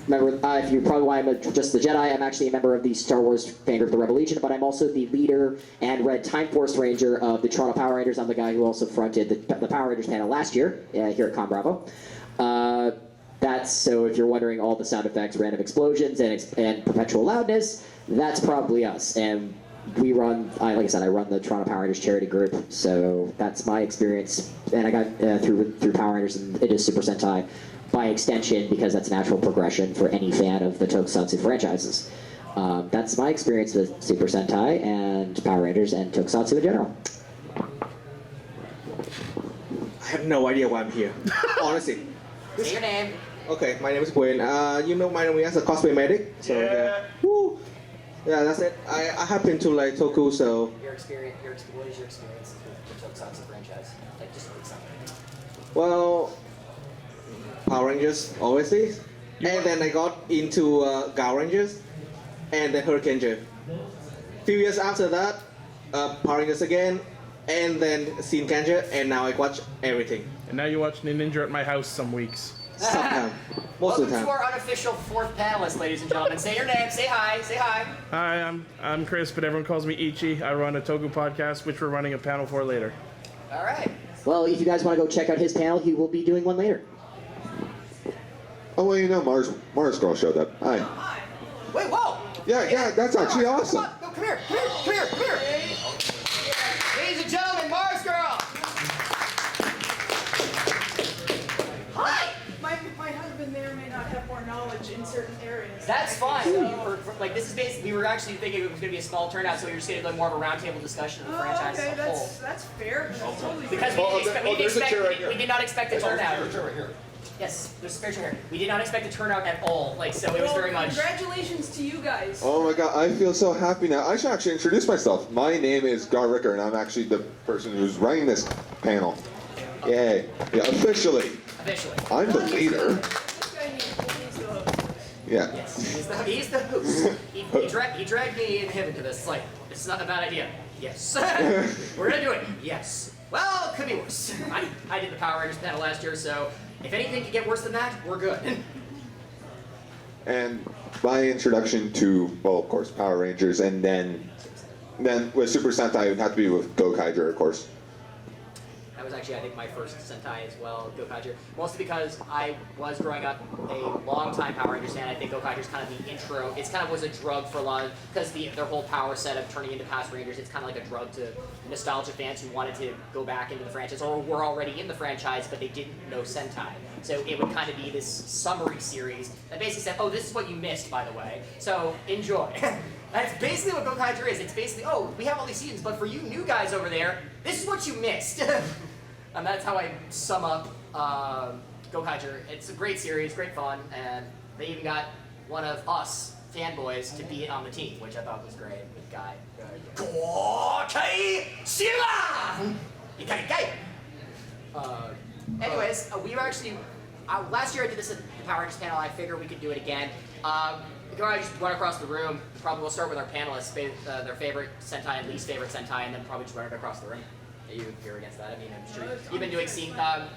member. If you probably why I'm just the Jedi, I'm actually a member of the Star Wars fan group, the Rebel Legion, but I'm also the leader and Red Time Force Ranger of the Toronto Power Rangers. I'm the guy who also fronted the Power Rangers panel last year here at ConBravo. That's so if you're wondering all the sound effects, random explosions, and perpetual loudness, that's probably us. And we run, like I said, I run the Toronto Power Rangers charity group, so that's my experience. And I got through Power Rangers and it is Super Sentai by extension because that's a natural progression for any fan of the tokusatsu franchises. That's my experience with Super Sentai and Power Rangers and tokusatsu in general. I have no idea why I'm here, honestly. Say your name. Okay, my name is Gwen. You know my name as a cosplay medic. So yeah. Woo. Yeah, that's it. I happen to like Toku, so. Your experience. What is your experience with the tokusatsu franchise? Like just quick summary. Well, Power Rangers, obviously. And then I got into Power Rangers, and then Hurricane J. Few years after that, Power Rangers again, and then Seen Kanja, and now I watch everything. And now you watch Ninja at my house some weeks. Sometimes. Most of the Welcome time. to our unofficial fourth panelist, ladies and gentlemen. Say your name, say hi, say hi. Hi, I'm Chris, but everyone calls me Ichi. I run a Toku podcast, which we're running a panel for later. All right. Well, if you guys want to go check out his panel, he will be doing one later. Oh, well, you know, Mars Girl showed up. Hi. Hi. Wait, whoa. Yeah, that's actually awesome. No, come here. Ladies and gentlemen, Mars Girl. Hi. My husband may or may not have more knowledge in certain areas. That's fine. Like this is basically, we were actually thinking it was going to be a small turnout, so we were just going to do more of a roundtable discussion of the franchise okay, as a whole. that's fair. That's totally Because fair. we did not expect a turnout. Yes, there's a spare chair here. We did not expect a turnout at all. Like so, it was very much. Congratulations to you guys. Oh my god, I feel so happy now. I should actually introduce myself. My name is Gar Ricker, and I'm actually the person who's running this panel. Yay. Yeah, officially. Officially. I'm the leader. This guy needs the host. Yeah. Yes, he's the host. He dragged me and him into this. It's like, it's not a bad idea. Yes. We're gonna do it. Yes. Well, it could be worse. I did the Power Rangers panel last year, so if anything could get worse than that, we're good. And my introduction to, well, of course, Power Rangers, and then with Super Sentai, it would have to be with Gokaiger, of course. That was actually, I think, my first Sentai as well, Gokaiger. Mostly because I was growing up a long-time Power Rangers fan. I think Gokaiger's kind of the intro. It's kind of was a drug for a lot of, because their whole power set of turning into Power Rangers, it's kind of like a drug to nostalgia fans who wanted to go back into the franchise, or were already in the franchise, but they didn't know Sentai. So it would kind of be this summary series that basically said, oh, this is what you missed, by the way. So enjoy. That's basically what Gokaiger is. It's basically, oh, we have all these seasons, but for you new guys over there, this is what you missed. And that's how I sum up Gokaiger. It's a great series, great fun, and they even got one of us fanboys to be on the team, which I thought was great with Guy. Anyways, we were actually, last year I did this at the Power Rangers panel. I figured we could do it again. We can just run across the room. Probably we'll start with our panelists, their favorite Sentai and least favorite Sentai, and then probably just run it across the room. You're against that. I mean, I'm sure you've been doing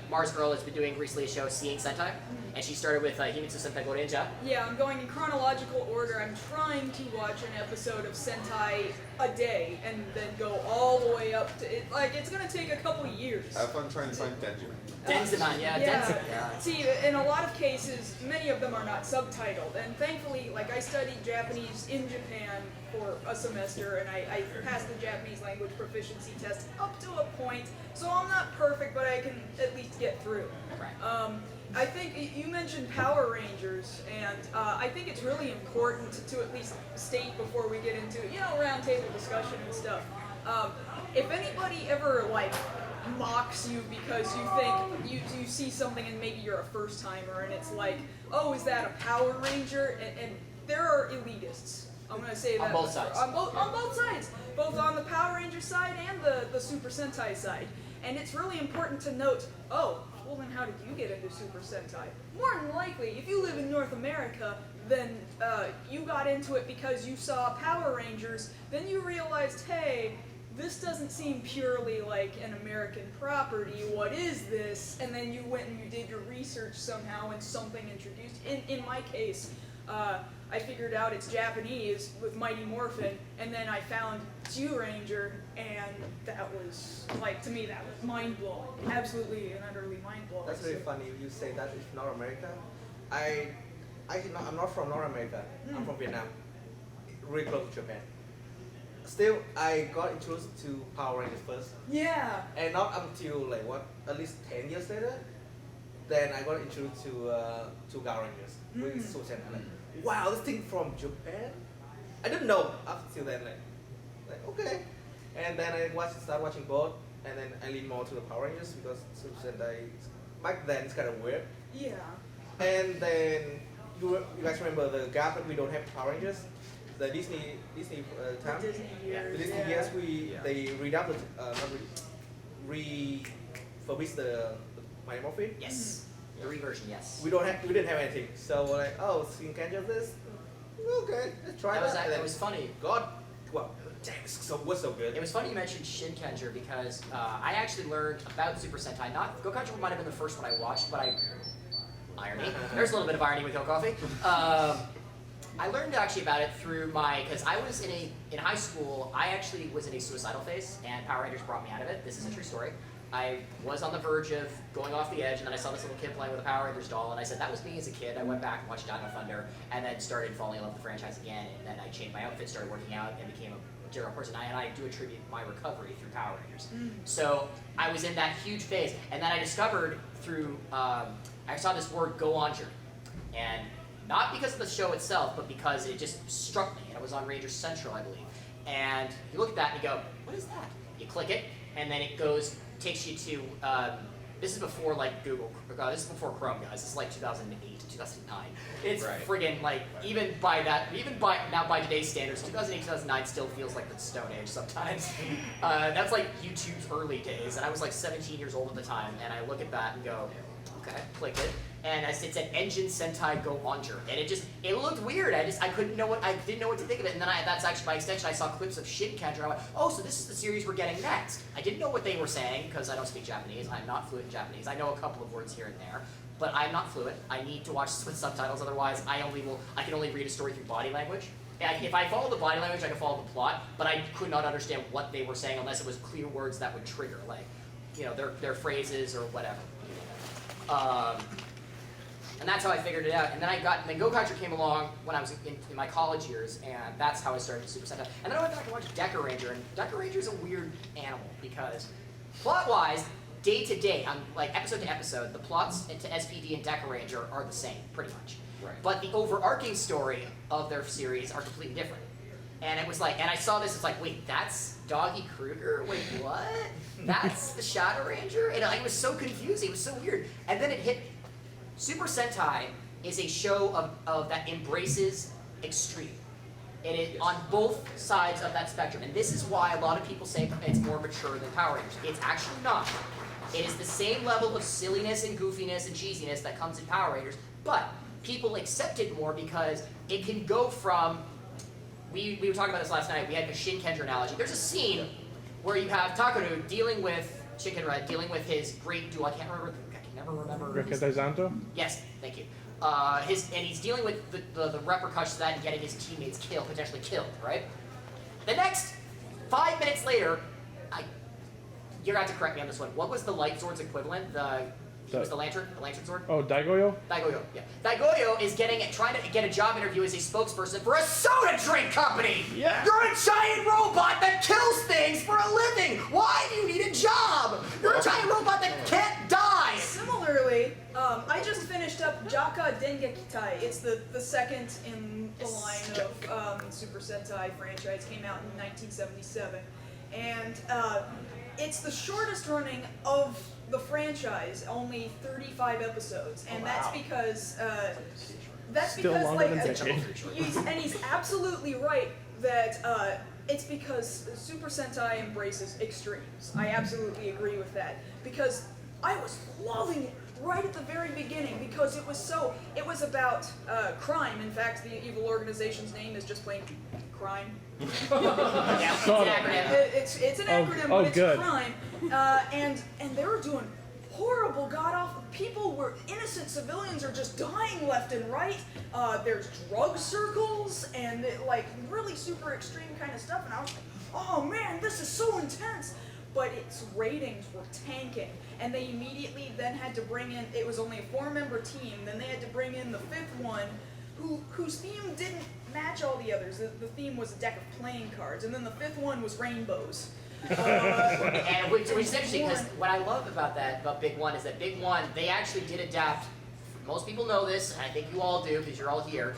Mars Girl has been doing recently a show, Seeing Sentai, and she started with Himitsu Senpai Gorenja. Yeah, I'm going in chronological order. I'm trying to watch an episode of Sentai a day and then go all the way up to it. Like, it's gonna take a couple years. Have fun trying to find Denjiman. Denziman, yeah. Yeah. See, in a lot of cases, many of them are not subtitled, and thankfully, like, I studied Japanese in Japan for a semester, and I passed the Japanese language proficiency test up to a point, so I'm not perfect, but I can at least get through. Right. I think you mentioned Power Rangers, and I think it's really important to at least state before we get into, roundtable discussion and stuff. If anybody ever, like, mocks you because you think you see something and maybe you're a first timer and it's like, oh, is that a Power Ranger? And there are elitists. I'm gonna say that on both sides. On both sides, both on the Power Ranger side and the Super Sentai side. And it's really important to note, oh, well then how did you get into Super Sentai? More than likely, if you live in North America, then you got into it because you saw Power Rangers, then you realized, hey, this doesn't seem purely like an American property. What is this? And then you went and you did your research somehow, and something introduced. In my case, I figured out it's Japanese with Mighty Morphin, and then I found Ranger, and that was, like, to me, that was mind-blowing. Absolutely and utterly mind-blowing. That's really funny you say that it's North America. I'm not from North America. I'm from Vietnam. Really close to Japan. Still, I got introduced to Power Rangers first. Yeah. And not until like at least 10 years later, then I got introduced to Power Rangers with Supeer Sentai. Like, wow, this thing from Japan? I didn't know up till then. Like okay. And then I started watching both, and then I lean more to the Power Rangers because Supeer Sentai back then it's kind of weird. Yeah. And then you guys remember the gap that we don't have Power Rangers? The Disney time. The Disney years. The Disney yeah. years they redubbed refurbished the Mighty Morphin. Yes. The reversion, yes. We didn't have anything. So we're like, oh, so you can just this? Okay, let's try that. That was funny. God, well, damn, was so good. It was funny you mentioned Shinkenger because I actually learned about Super Sentai. Not Gokaiger might have been the first one I watched, but irony. There's a little bit of irony with Hill Coffee. I learned actually about it through because I was in high school, I actually was in a suicidal phase, and Power Rangers brought me out of it. This is a true story. I was on the verge of going off the edge, and then I saw this little kid playing with a Power Rangers doll, and I said, that was me as a kid. I went back and watched Dino Thunder, and then started falling in love with the franchise again, and then I changed my outfit, started working out, and became a general person. And I do attribute my recovery through Power Rangers. So I was in that huge phase, and then I discovered through, I saw this word, go-onger, and not because of the show itself, but because it just struck me, and it was on Ranger Central, I believe. And you look at that and you go, what is that? You click it, and then it takes you to, this is before like Google, this is before Chrome, guys. This is like 2008, 2009. It's friggin' like, even by today's standards, 2008, 2009 still feels like the Stone Age sometimes. That's like YouTube's early days, and I was like 17 years old at the time, and I look at that and go, okay, click it. And it said Engine Sentai Go Onger, and it looked weird. I didn't know what to think of it. And then that's actually by extension. I saw clips of Shinkenger. I went, oh, so this is the series we're getting next. I didn't know what they were saying because I don't speak Japanese. I'm not fluent in Japanese. I know a couple of words here and there, but I'm not fluent. I need to watch with subtitles. Otherwise, I can only read a story through body language. If I follow the body language, I can follow the plot, but I could not understand what they were saying unless it was clear words that would trigger, like, their phrases or whatever. And that's how I figured it out. And then Gokaiger came along when I was in my college years, and that's how I started Super Sentai. And then I went back and watched Deca Ranger, and Deca Ranger is a weird animal because plot-wise, day to day, like episode to episode, the plots to SPD and Deca Ranger are the same, pretty much. Right. But the overarching story of their series are completely different. And it was like, and I saw this, it's like, wait, that's Doggy Kruger? Wait, what? That's the Shadow Ranger? And it was so confusing, it was so weird. And then it hit me. Super Sentai is a show that embraces extreme. And it on both sides of that spectrum. And this is why a lot of people say it's more mature than Power Rangers. It's actually not. It is the same level of silliness and goofiness and cheesiness that comes in Power Rangers, but people accept it more because it can go from, we were talking about this last night, we had a Shinkenger analogy. There's a scene where you have Takaru dealing with his great duel, I can never remember. Rikadaisanto? Yes, thank you. And he's dealing with the repercussions of that and getting his teammates potentially killed, right? The next 5 minutes later, you're going to have to correct me on this one. What was the Light Sword's equivalent? It was the lantern sword? Oh, Daigoyo? Daigoyo, yeah. Daigoyo is trying to get a job interview as a spokesperson for a soda drink company! Yeah! You're a giant robot that kills things for a living! Why do you need a job? You're a giant robot that can't die! Similarly, I just finished up Jaka Dengekitai. It's the second in the line of Super Sentai franchise. Came out in 1977. And it's the shortest running of the franchise, only 35 episodes, and that's because he's absolutely right that it's because Super Sentai embraces extremes. I absolutely agree with that because I was loving it right at the very beginning because it was about crime. In fact, the evil organization's name is just plain crime. Yeah, it's Son an of- acronym. It's an acronym, oh, but it's good. crime. And they were doing horrible, god-awful. Innocent civilians are just dying left and right. There's drug circles and like really super extreme kind of stuff. And I was like, oh man, this is so intense. But its ratings were tanking, and they immediately then had to bring in. It was only a 4-member team. Then they had to bring in the 5th one, whose theme didn't match all the others. The theme was a deck of playing cards, and then the 5th one was rainbows. And which is interesting because what I love about Big One is that Big One, they actually did adapt. Most people know this, and I think you all do because you're all here.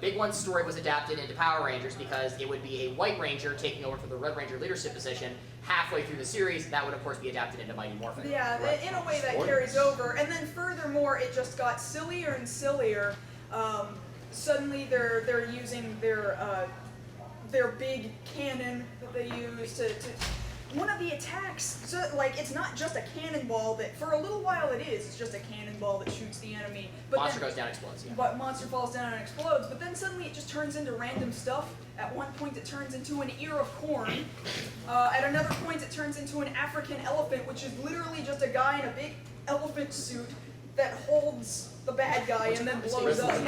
Big One's story was adapted into Power Rangers because it would be a White Ranger taking over for the Red Ranger leadership position halfway through the series. That would, of course, be adapted into Mighty Morphin. Yeah, in a way that carries over. And then furthermore, it just got sillier and sillier. Suddenly they're using their big cannon that they use to one of the attacks, so like it's not just a cannonball that for a little while it's just a cannonball that shoots the enemy. But Monster then, goes down, explodes. Yeah. But monster falls down and explodes. But then suddenly it just turns into random stuff. At one point it turns into an ear of corn. At another point it turns into an African elephant, which is literally just a guy in a big elephant suit that holds the bad guy and then blows up. Wasn't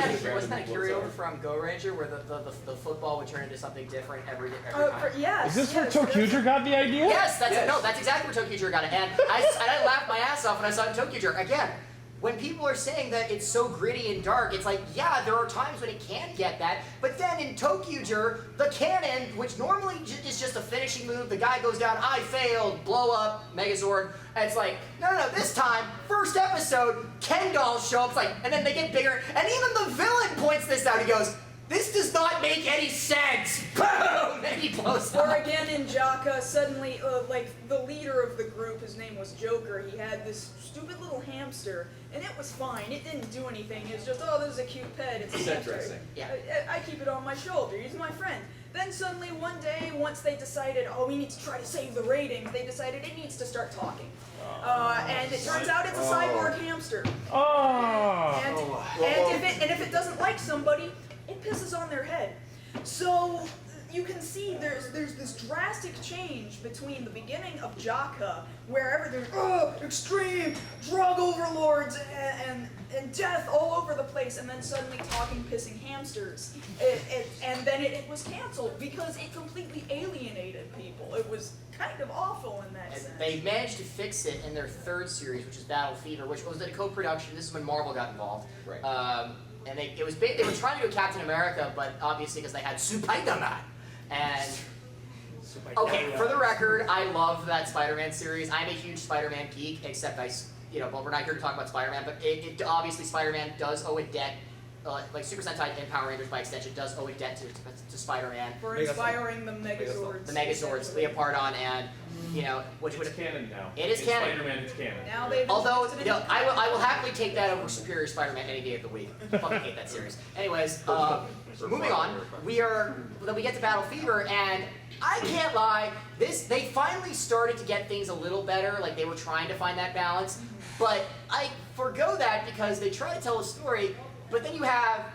that a carryover from Go Ranger where the football would turn into something different every time? Yes. Is this where yes, ToQger got the idea? Yes, that's exactly where ToQger got it. And I laughed my ass off when I saw it in ToQger. Again, when people are saying that it's so gritty and dark, it's like, yeah, there are times when it can get that, but then in ToQger, the cannon, which normally is just a finishing move, the guy goes down, I failed, blow up, Megazord, and it's like, no, this time, first episode, Ken dolls show up, it's like, and then they get bigger, and even the villain points this out, he goes, this does not make any sense! Boom! And he blows up. Or again in Jaka, suddenly, like, the leader of the group, his name was Joker, he had this stupid little hamster, and it was fine, it didn't do anything, it was just, oh, this is a cute pet, it's a hamster. Interesting. Yeah. I keep it on my shoulder, he's my friend. Then suddenly one day, once they decided, oh, we need to try to save the ratings, they decided it needs to start talking. And it turns out it's a cyborg hamster. Oh. And if it doesn't like somebody, it pisses on their head. So you can see there's this drastic change between the beginning of Jaka, where everything's extreme drug overlords and death all over the place, and then suddenly talking pissing hamsters. And then it was canceled because it completely alienated people. It was kind of awful in that sense. They managed to fix it in their 3rd series, which is Battle Fever, which was a co-production. This is when Marvel got involved. Right. And they were trying to do Captain America, but obviously because they had Spider-Man. And okay, for the record, I love that Spider-Man series. I'm a huge Spider-Man geek, except well, we're not here to talk about Spider-Man, but it obviously Spider-Man does owe a debt. Like Supeer Sentai and Power Rangers by extension does owe a debt to Spider-Man. For inspiring the Megazords. The Megazords, Leopardon, and which would It's canon now. It is canon. Spider-Man, it's canon. Now they've Although, introduced it in I will happily take that over Superior Spider-Man any day of the week. I fucking hate that series. Anyways, moving on, then we get to Battle Fever, and I can't lie, they finally started to get things a little better, like they were trying to find that balance, but I forgo that because they try to tell a story, but then you have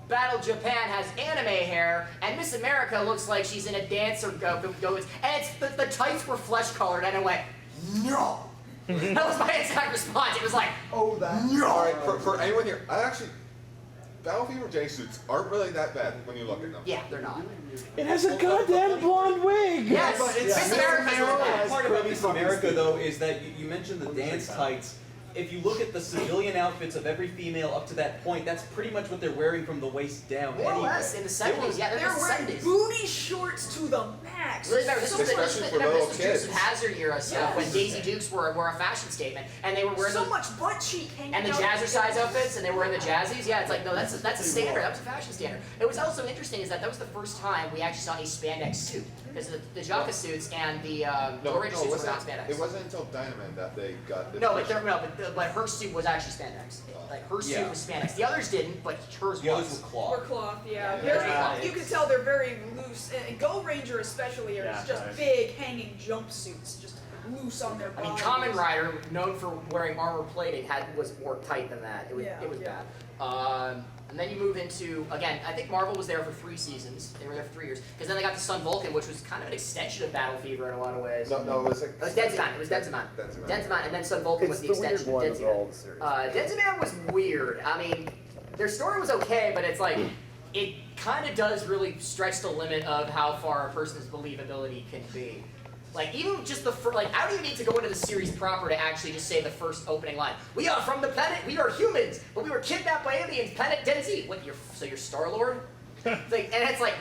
Battle Japan has anime hair, and Miss America looks like she's in a dance or and it's the tights were flesh colored, and I went, no. That was my exact response. It was like, Oh, that. No. All right, for anyone here, Battle Fever J suits aren't really that bad when you look at them. yeah, they're not. It has a goddamn blonde wig. Yes, But it's Miss America's the like that. part about Miss America, though, is that you mentioned the dance tights. If you look at the civilian outfits of every female up to that point, that's pretty much what they're wearing from the waist down. More or anyway. less, in the 70s, yeah, they're They're in the wearing 70s. booty shorts to the max. Remember, this was Especially for remember, little this was Dukes kids. of Hazzard era stuff when Yes. Daisy Dukes were a fashion statement, and they were wearing So those, much butt cheek hanging and the out. jazzercise outfits, and they were in the jazzies. Yeah, it's like no, that's a standard. That was a fashion standard. It was also interesting is that was the first time we actually saw a spandex suit because the Jaka suits and the Power Ranger suits were not spandex. It wasn't until Dynaman that they got the. No, but her suit was actually spandex. Like her suit Yeah. was spandex. The others didn't, but hers The others was. were Or cloth. cloth, yeah. Yeah, Very, yeah. you can tell they're very loose. And Go Ranger especially are Yeah, just nice. big hanging jumpsuits, just loose on their I bodies. mean, Kamen Rider, known for wearing armor plating, was more tight than that. It was Yeah, it was yeah. bad. And then you move into, again, I think Marvel was there for 3 seasons. They were there for 3 years. Because then they got to Sun Vulcan, which was kind of an extension of Battle Fever in a lot of ways. No, it was like. It was Denzimon. It was Denzimon. Denzimon, and then Sun Vulcan was the extension of Denzimon. Denzimon was weird. I mean, their story was okay, but it's like, it kind of does really stretch the limit of how far a person's believability can be. Like, even just the first, like, I don't even need to go into the series proper to actually just say the first opening line. We are from the planet, we are humans, but we were kidnapped by aliens, planet Denzi. What, so you're Star-Lord? Like, and it's like,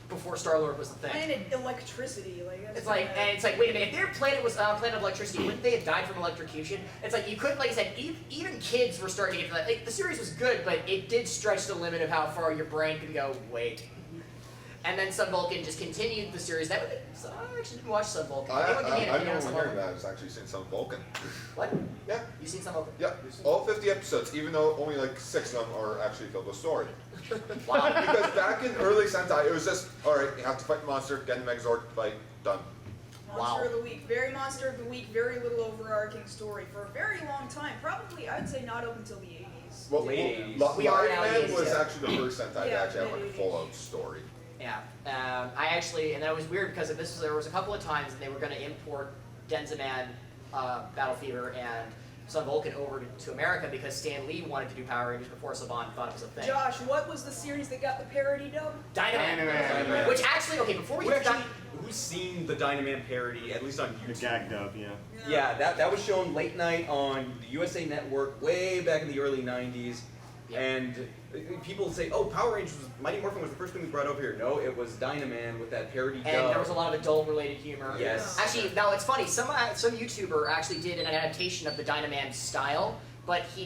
before Star-Lord was the thing. Planet electricity, like that's It's like, and it's like, wait a minute, if their planet was a planet of electricity, wouldn't they have died from electrocution? It's like, you couldn't, like I said, even kids were starting to get to that. Like, the series was good, but it did stretch the limit of how far your brain could go, wait. And then Sun Vulcan just continued the series. I actually didn't watch Sun Vulcan. I Anyone give me an know opinion on Sun when hearing Vulcan? that, I was actually seeing Sun Vulcan. What? Yeah. You seen Sun Vulcan? Yeah, all 50 episodes, even though only like 6 of them are actually filled with story. Wow. Because back in early Sentai, it was just, alright, you have to fight the monster, get the Megazord, fight, done. Monster of the Week. Very Monster of the Week, very little overarching story for a very long time. Probably, I would say not up until the 80s. Well, Late 80s. We are Lion now Man 80s, was yeah. actually the first Sentai Yeah, to actually have like a mid-80s. full-out story. Yeah. I actually, and that was weird because there was a couple of times that they were going to import Denziman, Battle Fever, and Sun Vulcan over to America because Stan Lee wanted to do Power Rangers before Saban thought it was a thing. Josh, what was the series that got the parody dub? Dynaman. Which actually, okay, before we get to Who's seen the Dynaman parody, at least on YouTube? The gag dub, yeah. Yeah, that was shown late night on the USA Network way back in the early 90s. Yeah. And people say, oh, Power Rangers, Mighty Morphin was the first thing we brought over here. No, it was Dynaman with that parody And dub. there was a lot of adult-related humor. Yes. Actually, now it's funny. Some YouTuber actually did an adaptation of the Dynaman style, but he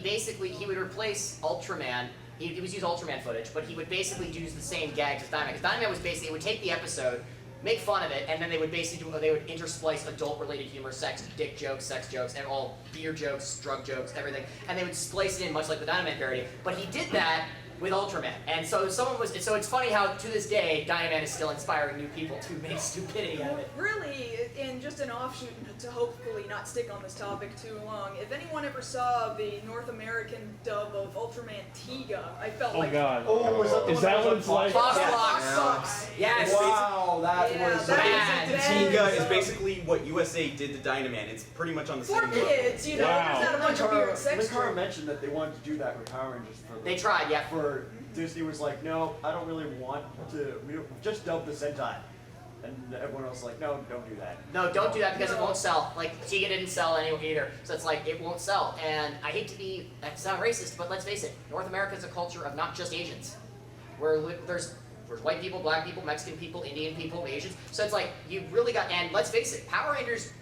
would replace Ultraman. He was use Ultraman footage, but he would basically use the same gags as Dynaman. Because Dynaman was basically, it would take the episode, make fun of it, and then they would intersplice adult-related humor, sex, dick jokes, sex jokes, and all beer jokes, drug jokes, everything, and they would splice it in much like the Dynaman parody. But he did that with Ultraman, and so it's funny how to this day Dynaman is still inspiring new people to make stupidity out of it. Really, in just an offshoot to hopefully not stick on this topic too long, if anyone ever saw the North American dub of Ultraman Tiga, I felt Oh like god. Oh, Is that what it's like? Fox that Fox sucks. Yes. Wow, that Yeah, was... that bad. is Tiga bad. is basically what USA did to Dynaman. It's pretty much on the For same kids, you know, Wow. there's not a bunch of weird sex Linkara jokes. mentioned that they wanted to do that with Power Rangers for They tried, yeah. For Disney was like, no, I don't really want to. We don't, just dub the Sentai, and everyone else was like, no, don't do that. No, don't do that because it No. won't sell. Like, Tiga didn't sell anyway either, so it's like, it won't sell. And I hate to be, that sound racist, but let's face it, North America is a culture of not just Asians. Where there's white people, black people, Mexican people, Indian people, Asians. So it's like, you really got, and let's face it, Power Rangers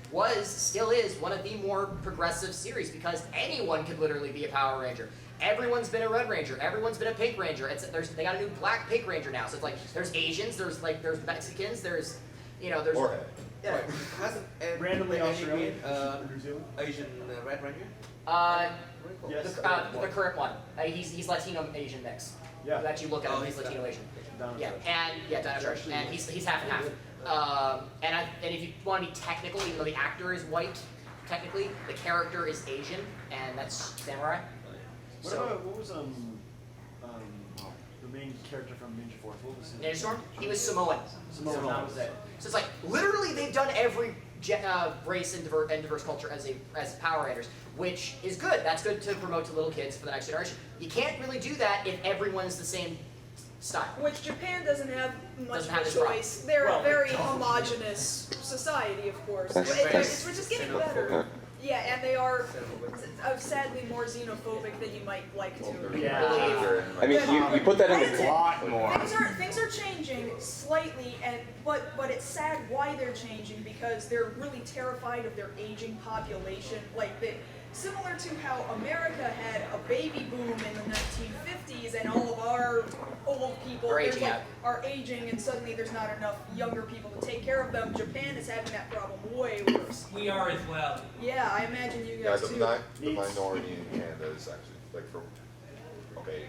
still is one of the more progressive series because anyone could literally be a Power Ranger. Everyone's been a Red Ranger. Everyone's been a Pink Ranger. They got a new Black Pink Ranger now. So it's like there's Asians. There's Mexicans. There's Warhead. Yeah, hasn't Randomly any Australian, been, New Zealand. Asian Red Ranger? Yes. the current one. He's Latino Asian mix. Yeah. That you look at Oh, him, he's he's Latino Asian. Down Yeah, south. and Dino Charge, and he's half and half. And if you want to be technical, even though the actor is white, technically the character is Asian, and that's Samurai. What was the main character from Ninja Force? What was his Ninja Storm, he was Samoan. Samoan. So that was it. So it's like literally they've done every race and diverse culture as Power Rangers, which is good. That's good to promote to little kids for the next generation. You can't really do that if everyone's the same style. Which Japan doesn't have much Doesn't have of a this problem. choice. They're Well, a very homogenous society, of course. It's just getting better. Yeah, and they are sadly more xenophobic than you might like to. Yeah. I mean, you put that in the Granted, lot more. Things are changing slightly, but it's sad why they're changing because they're really terrified of their aging population. Similar to how America had a baby boom in the 1950s, and all of our old people are aging, and suddenly there's not enough younger people to take care of them. Japan is having that problem way worse. We are as well. Yeah, I imagine you Yeah, guys the too. minority in Canada is actually, like, for, okay,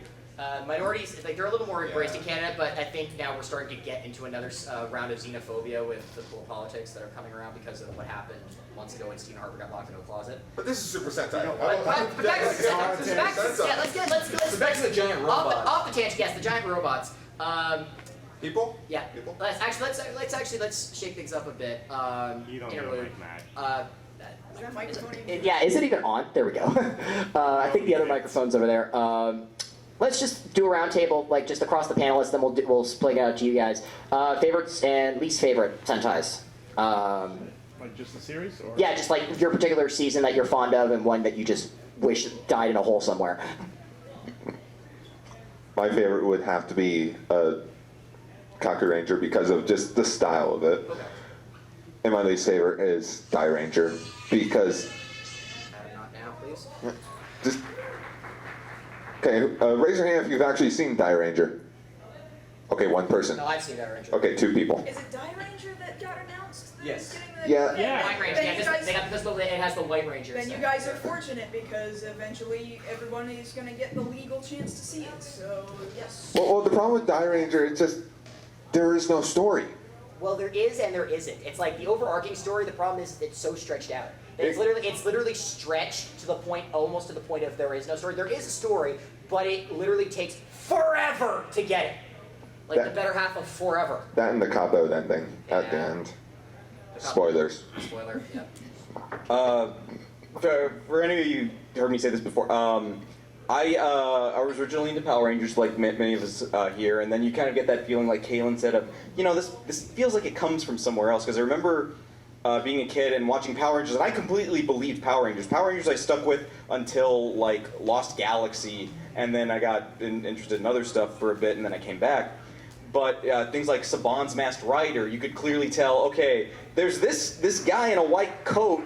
Minorities, like they're a little more embraced in Canada, but I think now we're starting to get into another round of xenophobia with the politics that are coming around because of what happened months ago when Stephen Harper got locked into a closet. But this is Super Sentai. But back to the Sentai. Yeah, let's back to the giant robots. off the tangent. Yes, the giant robots. People? Yeah. People? Let's shake things up a bit. You don't interlude. like Matt. Is that microphone even? Yeah, is it even on? There we go. I think the other microphone's over there. Let's just do a round table, like just across the panelists, then we'll split it out to you guys. Favorites and least favorite Sentais. Like just the series, or? Yeah, just like your particular season that you're fond of and one that you just wish died in a hole somewhere. My favorite would have to be Kaku Ranger because of just the style of it. And my least favorite is Die Ranger because Not now, please. just okay. Raise your hand if you've actually seen Die Ranger. Okay, one person. No, I've seen that Ranger. Okay, two people. Is it Die Ranger that got announced? That Yes. is getting the, Yeah. Yeah. White Ranger. Then Yeah, you this, guys, they got because it has the White Ranger. then you so. guys are fortunate because eventually everyone is going to get the legal chance to see it. So yes. Well, the problem with Die Ranger, it's just there is no story. Well, there is and there isn't. It's like the overarching story. The problem is it's so stretched out. It's literally stretched to the point, almost to the point of there is no story. There is a story, but it literally takes forever to get it. Like the better half of forever. That and the cop-out ending at the Yeah. end. Spoilers. Spoiler. Yeah. For any of you who heard me say this before, I was originally into Power Rangers, like many of us here, and then you kind of get that feeling, like Kaylin said, of this feels like it comes from somewhere else. Because I remember being a kid and watching Power Rangers, and I completely believed Power Rangers. Power Rangers I stuck with until like Lost Galaxy, and then I got interested in other stuff for a bit, and then I came back. But things like Saban's Masked Rider, you could clearly tell, okay, there's this guy in a white coat.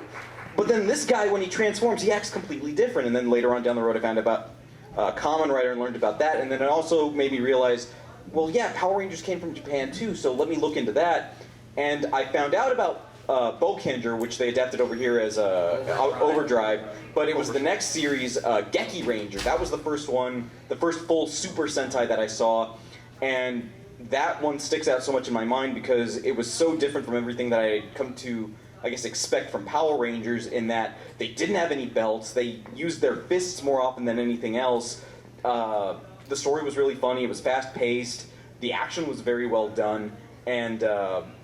But then this guy, when he transforms, he acts completely different. And then later on down the road, I found about Kamen Rider and learned about that. And then it also made me realize, well, yeah, Power Rangers came from Japan too, so let me look into that. And I found out about Bokenger, which they adapted over here as Overdrive. But it was the next series, Geki Ranger. That was the first one, the first full Super Sentai that I saw. And that one sticks out so much in my mind because it was so different from everything that I had come to, I guess, expect from Power Rangers, in that they didn't have any belts, they used their fists more often than anything else. The story was really funny, it was fast-paced, the action was very well done, and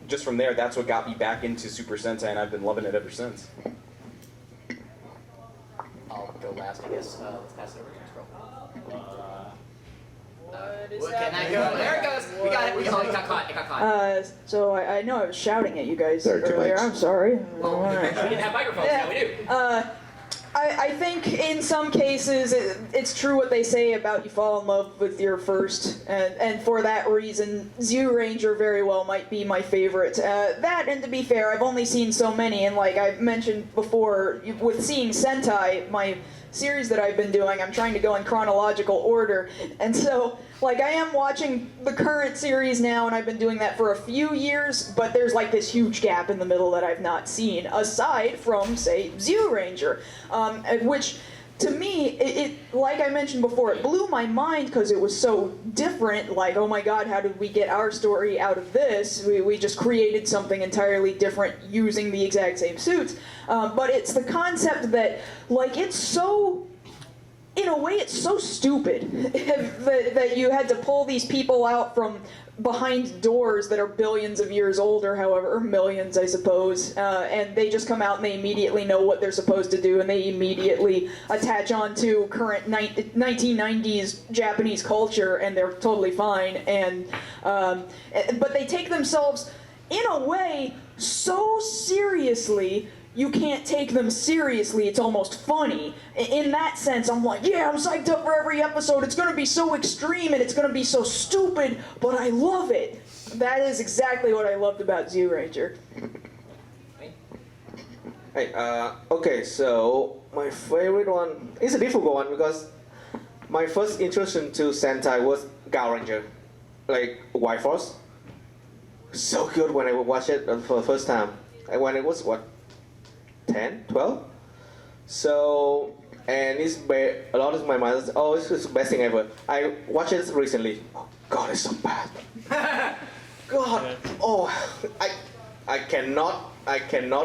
just from there, that's what got me back into Super Sentai, and I've been loving it ever since. I'll go last, I guess. Let's pass it over to Miss Pearl. What Can I go? There it goes. We got it. It got caught. It got caught. So I know I was shouting at you guys There are two earlier. mics. I'm sorry. Well, we didn't have microphones. Now we do. I think in some cases it's true what they say about you fall in love with your first, and for that reason, Zyuranger very well might be my favorite. That, and to be fair, I've only seen so many, and like I mentioned before, with seeing Sentai, my series that I've been doing, I'm trying to go in chronological order, and so like I am watching the current series now, and I've been doing that for a few years, but there's like this huge gap in the middle that I've not seen, aside from, say, Zyuranger, which to me, it like I mentioned before, it blew my mind because it was so different. Like, oh my god, how did we get our story out of this? We just created something entirely different using the exact same suits. But it's the concept that, like, it's so, in a way, it's so stupid that you had to pull these people out from behind doors that are billions of years old, or however, or millions, I suppose, and they just come out and they immediately know what they're supposed to do, and they immediately attach on to current 1990s Japanese culture, and they're totally fine. And but they take themselves, in a way, so seriously. You can't take them seriously, it's almost funny. In that sense, I'm like, yeah, I'm psyched up for every episode, it's gonna be so extreme and it's gonna be so stupid, but I love it. That is exactly what I loved about Zyuranger. Hey, okay, so my favorite one is a difficult one because my first introduction to Sentai was Ranger, like White Force. So good when I watched it for the first time. And when it was, what, 10, 12? So, and a lot of my mind. Oh, it's the best thing ever. I watched it recently. Oh, God, it's so bad. God, oh, I cannot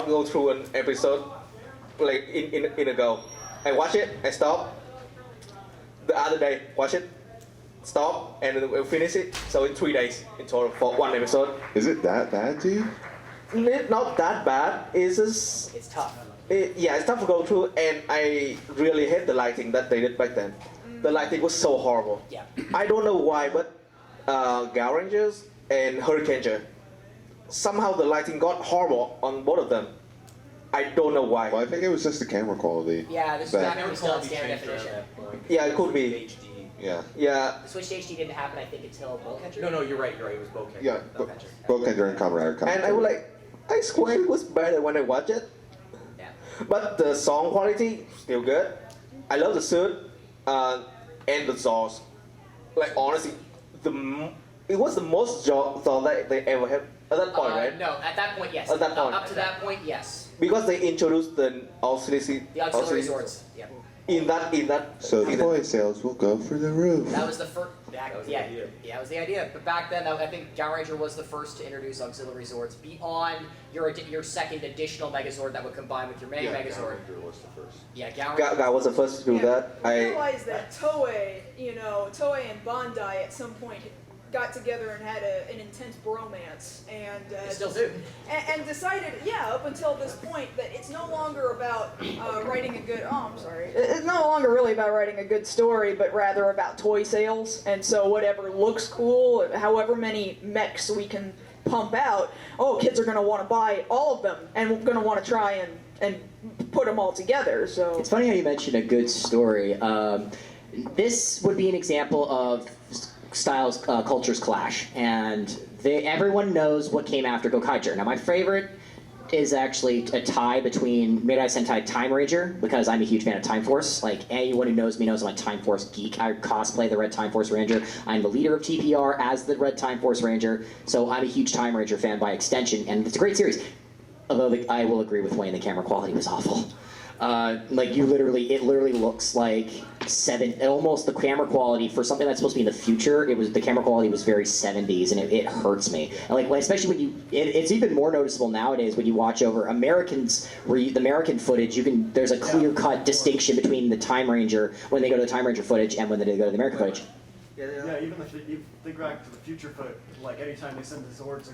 go through an episode like in a go. I watch it, I stop. The other day, watch it, stop, and then we'll finish it. So in 3 days in total for one episode. Is it that bad to you? It's not that bad. It's just It's tough. yeah, it's tough to go through, and I really hate the lighting that they did back then. The lighting was so horrible. Yeah. I don't know why, but Power Rangers and Hurricane, somehow the lighting got horrible on both of them. I don't know why. Well, I think it was just the camera quality. Yeah, this But- back when it was still in standard definition. Yeah, it could be. HD. Yeah. Yeah, The switch to HD didn't happen, I think, until Bowcatcher. No, you're right. It was Bowcatcher. Yeah. Bowcatcher. Bowcatcher and ConBravo. and I was like, I swear it was better when I watched it. Yeah. But the song quality still good. I love the suit and the sauce. Like honestly, it was the most sauce that they ever had at that point, right? No, at that point, yes. At that point. Up to that point, yes. Because they introduced the auxiliary resorts. Yeah. in that So season. toy sales will go through the roof. That was the first. That was the Yeah, idea. yeah, that was the idea. But back then, I think Power Ranger was the first to introduce auxiliary resorts beyond your second additional Megazord that would combine with your main Megazord. was the first. Yeah, Power Guy was the first to do that. I I realized that Toei and Bandai at some point got together and had an intense bromance, and They still do. and decided, up until this point, that it's no longer about writing a good. Oh, I'm sorry. It's no longer really about writing a good story, but rather about toy sales. And so whatever looks cool, however many mechs we can pump out, kids are going to want to buy all of them, and we're going to want to try and put them all together. So It's funny how you mentioned a good story. This would be an example of styles, cultures clash, and everyone knows what came after Gokaiger. Now, my favorite is actually a tie between Midai Sentai Time Ranger, because I'm a huge fan of Time Force. Like, anyone who knows me knows I'm a Time Force geek. I cosplay the Red Time Force Ranger. I'm the leader of TPR as the Red Time Force Ranger, so I'm a huge Time Ranger fan by extension, and it's a great series. Although I will agree with Wayne, the camera quality was awful. It literally looks like almost the camera quality for something that's supposed to be in the future. The camera quality was very 70s, and it hurts me. And especially when it's even more noticeable nowadays when you watch over the American footage. There's a clear-cut distinction between the Time Ranger when they go to the Time Ranger footage and when they go to the American footage. Yeah, even if you think back to the future foot, like anytime they send the Zords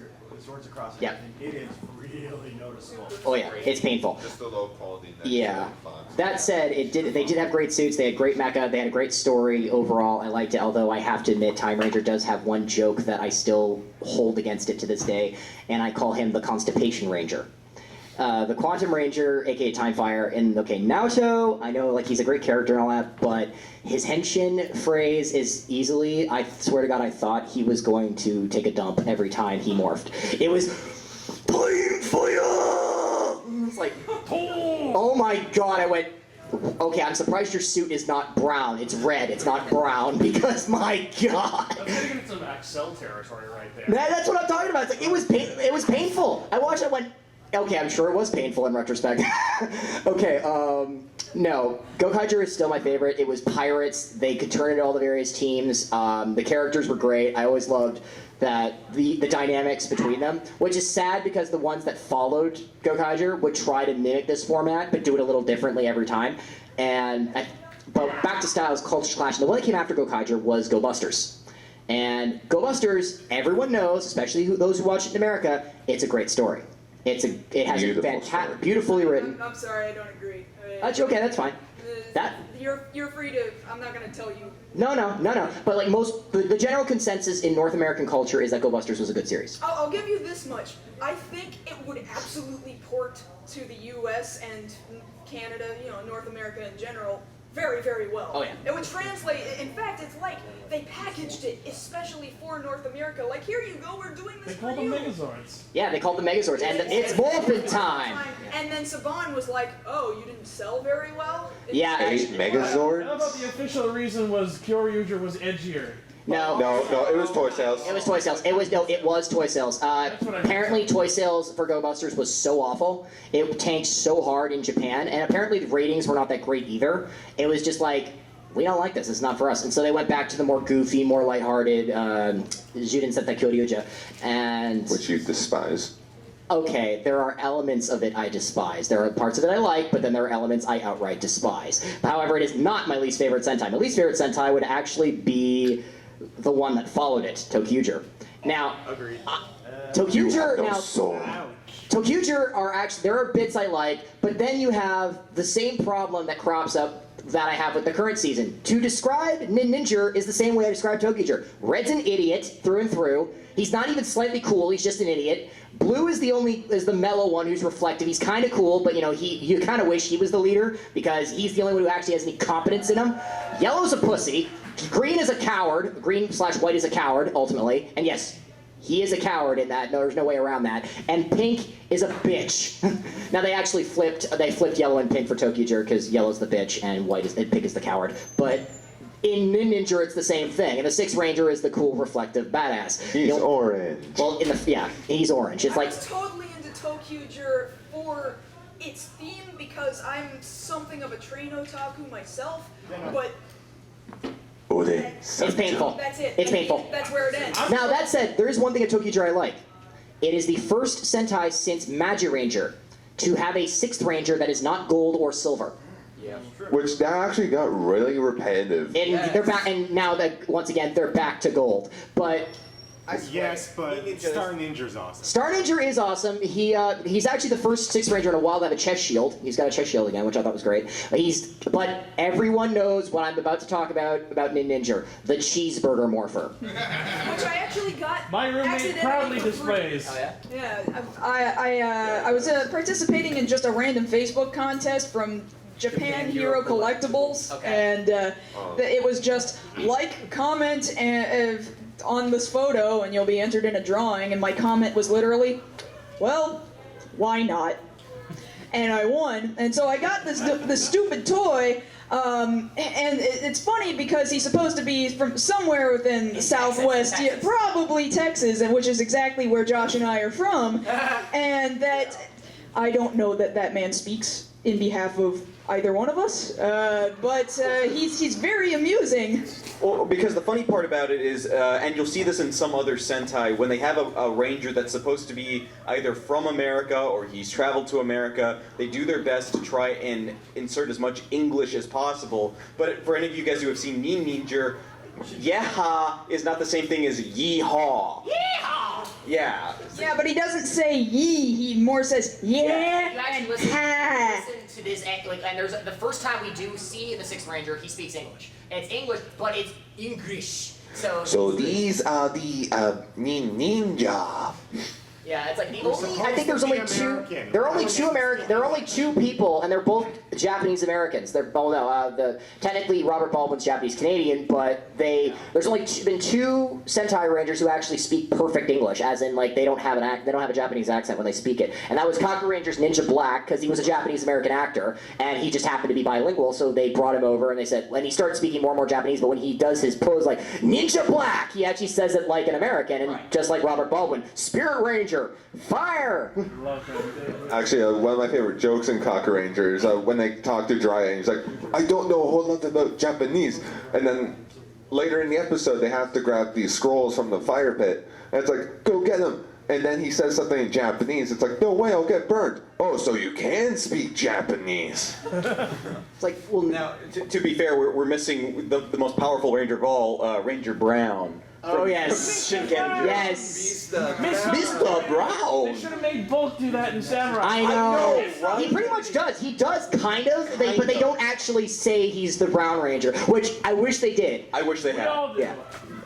across, and everything, it is really noticeable. Oh yeah, it's painful. Just the low quality. Yeah. That said, they did have great suits. They had great mecha. They had a great story overall. I liked it. Although I have to admit, Time Ranger does have one joke that I still hold against it to this day, and I call him the Constipation Ranger. The Quantum Ranger, aka Timefire, in Naruto, I know he's a great character and all that, but his henshin phrase is easily, I swear to God, I thought he was going to take a dump every time he morphed. It was Fire! It's like, oh my God, I went, okay, I'm surprised your suit is not brown. It's red, it's not brown, because my God. That's getting into some Axel territory right there. That's what I'm talking about. It's like, it was painful. I watched it and went, okay, I'm sure it was painful in retrospect. Okay, no. Gokaiger is still my favorite. It was pirates. They could turn into all the various teams. The characters were great. I always loved that the dynamics between them, which is sad because the ones that followed Gokaiger would try to mimic this format, but do it a little differently every time. But back to Styles Culture Clash, the one that came after Gokaiger was Go Busters. And Go Busters, everyone knows, especially those who watch it in America, it's a great story. It has a fantastic, beautifully written. I'm sorry, I don't agree. That's okay. That's fine. You're free to. I'm not gonna tell you. No. But the general consensus in North American culture is that Go Busters was a good series. I'll give you this much. I think it would absolutely port to the U.S. and Canada, North America in general, very, very well. Oh, yeah. It would translate. In fact, it's like they packaged it especially for North America. Like, here you go, we're doing this They call for them you. Megazords. Yeah, they called the Megazords, and it's morphin' time. And then Saban was like, "Oh, you didn't sell very well." Yeah, Eight How about Megazords? the official reason was Kyoryuger was edgier? No. No, it was toy sales. It was toy sales. It was toy sales. Apparently, toy sales for Go Busters was so awful. It tanked so hard in Japan, and apparently the ratings were not that great either. It was just like, we don't like this. It's not for us. And so they went back to the more goofy, more lighthearted Juden Sentai Kyoryuja, and Which you despise. okay, there are elements of it I despise. There are parts of it I like, but then there are elements I outright despise. However, it is not my least favorite Sentai. My least favorite Sentai would actually be the one that followed it, Tokyuger. Now, Agreed. Tokyuger, now, soul. Tokyuger are actually, there are bits I like, but then you have the same problem that crops up that I have with the current season. To describe Ninja is the same way I describe Tokyuger. Red's an idiot through and through. He's not even slightly cool, he's just an idiot. Blue is the mellow one who's reflective. He's kind of cool, but you kind of wish he was the leader because he's the only one who actually has any competence in him. Yellow's a pussy. Green is a coward. Green/white is a coward, ultimately. And yes, he is a coward in that. No, there's no way around that. And Pink is a bitch. Now they actually flipped Yellow and Pink for Tokyuger because Yellow's the bitch and Pink is the coward. But in Ninja, it's the same thing. And the Sixth Ranger is the cool, reflective badass. He's orange. Well, he's orange. It's like I was totally into Tokyuger for its theme because I'm something of a train otaku myself, but it's painful. that's it. It's painful. That's where it ends. Now that said, there is one thing at Tokyuger I like. It is the first Sentai since Magi Ranger to have a Sixth Ranger that is not gold or silver. Yeah. Which that actually got really repetitive. And they're back, and now that once again they're back to gold. But Yes, but Star Ninja's awesome. Star Ninja is awesome. He's actually the first Sixth Ranger in a while to have a chest shield. He's got a chest shield again, which I thought was great. But everyone knows what I'm about to talk about Ninja, the cheeseburger morpher. Which I actually got. My roommate accidentally proudly for free. displays. Oh yeah. Yeah, I was participating in just a random Facebook contest from Japan Hero Collectibles, Okay. and it was just like, comment, and on this photo, and you'll be entered in a drawing. And my comment was literally, "Well, why not?" And I won, and so I got this stupid toy. And it's funny because he's supposed to be from somewhere within Southwest, Texas. Probably Texas, and which is exactly where Josh and I are from. And that I don't know that man speaks in behalf of either one of us, but he's very amusing. Well, because the funny part about it is, and you'll see this in some other Sentai, when they have a ranger that's supposed to be either from America or he's traveled to America, they do their best to try and insert as much English as possible. But for any of you guys who have seen Ninja, yeehaw is not the same thing as yeehaw. Yeehaw! Yeah. Yeah, but he doesn't say yee, he more says yeah, You actually and listen ha. to this, and there's the first time we do see the Sixth Ranger, he speaks English. It's English, but it's English. So these are the ninja. yeah, it's like the only. I think there's only two. There are only two American. There are only two people, and they're both Japanese Americans. Technically Robert Baldwin's Japanese Canadian, but there's only been two Sentai Rangers who actually speak perfect English, as in like they don't have a Japanese accent when they speak it. And that was Kaku Ranger's Ninja Black, because he was a Japanese American actor, and he just happened to be bilingual, so they brought him over and they said, and he started speaking more and more Japanese, but when he does his pose like Ninja Black, he actually says it like an American, and just like Robert Baldwin, Spirit Ranger. Fire! Actually, one of my favorite jokes in Cocker Ranger is when they talk to Jiraiya, he's like, I don't know a whole lot about Japanese. And then later in the episode, they have to grab these scrolls from the fire pit. And it's like, go get them. And then he says something in Japanese. It's like, no way, I'll get burned. Oh, so you can speak Japanese. It's like, well, Now, to be fair, we're missing the most powerful Ranger of all, Ranger Brown. oh yes, Shinken. yes. Mr. Brown! They should have made Bulk do that in Samurai. I know. He pretty much does. He does kind of, but they don't actually say he's the Brown Ranger, which I wish they did. I wish they We had. all do. Yeah.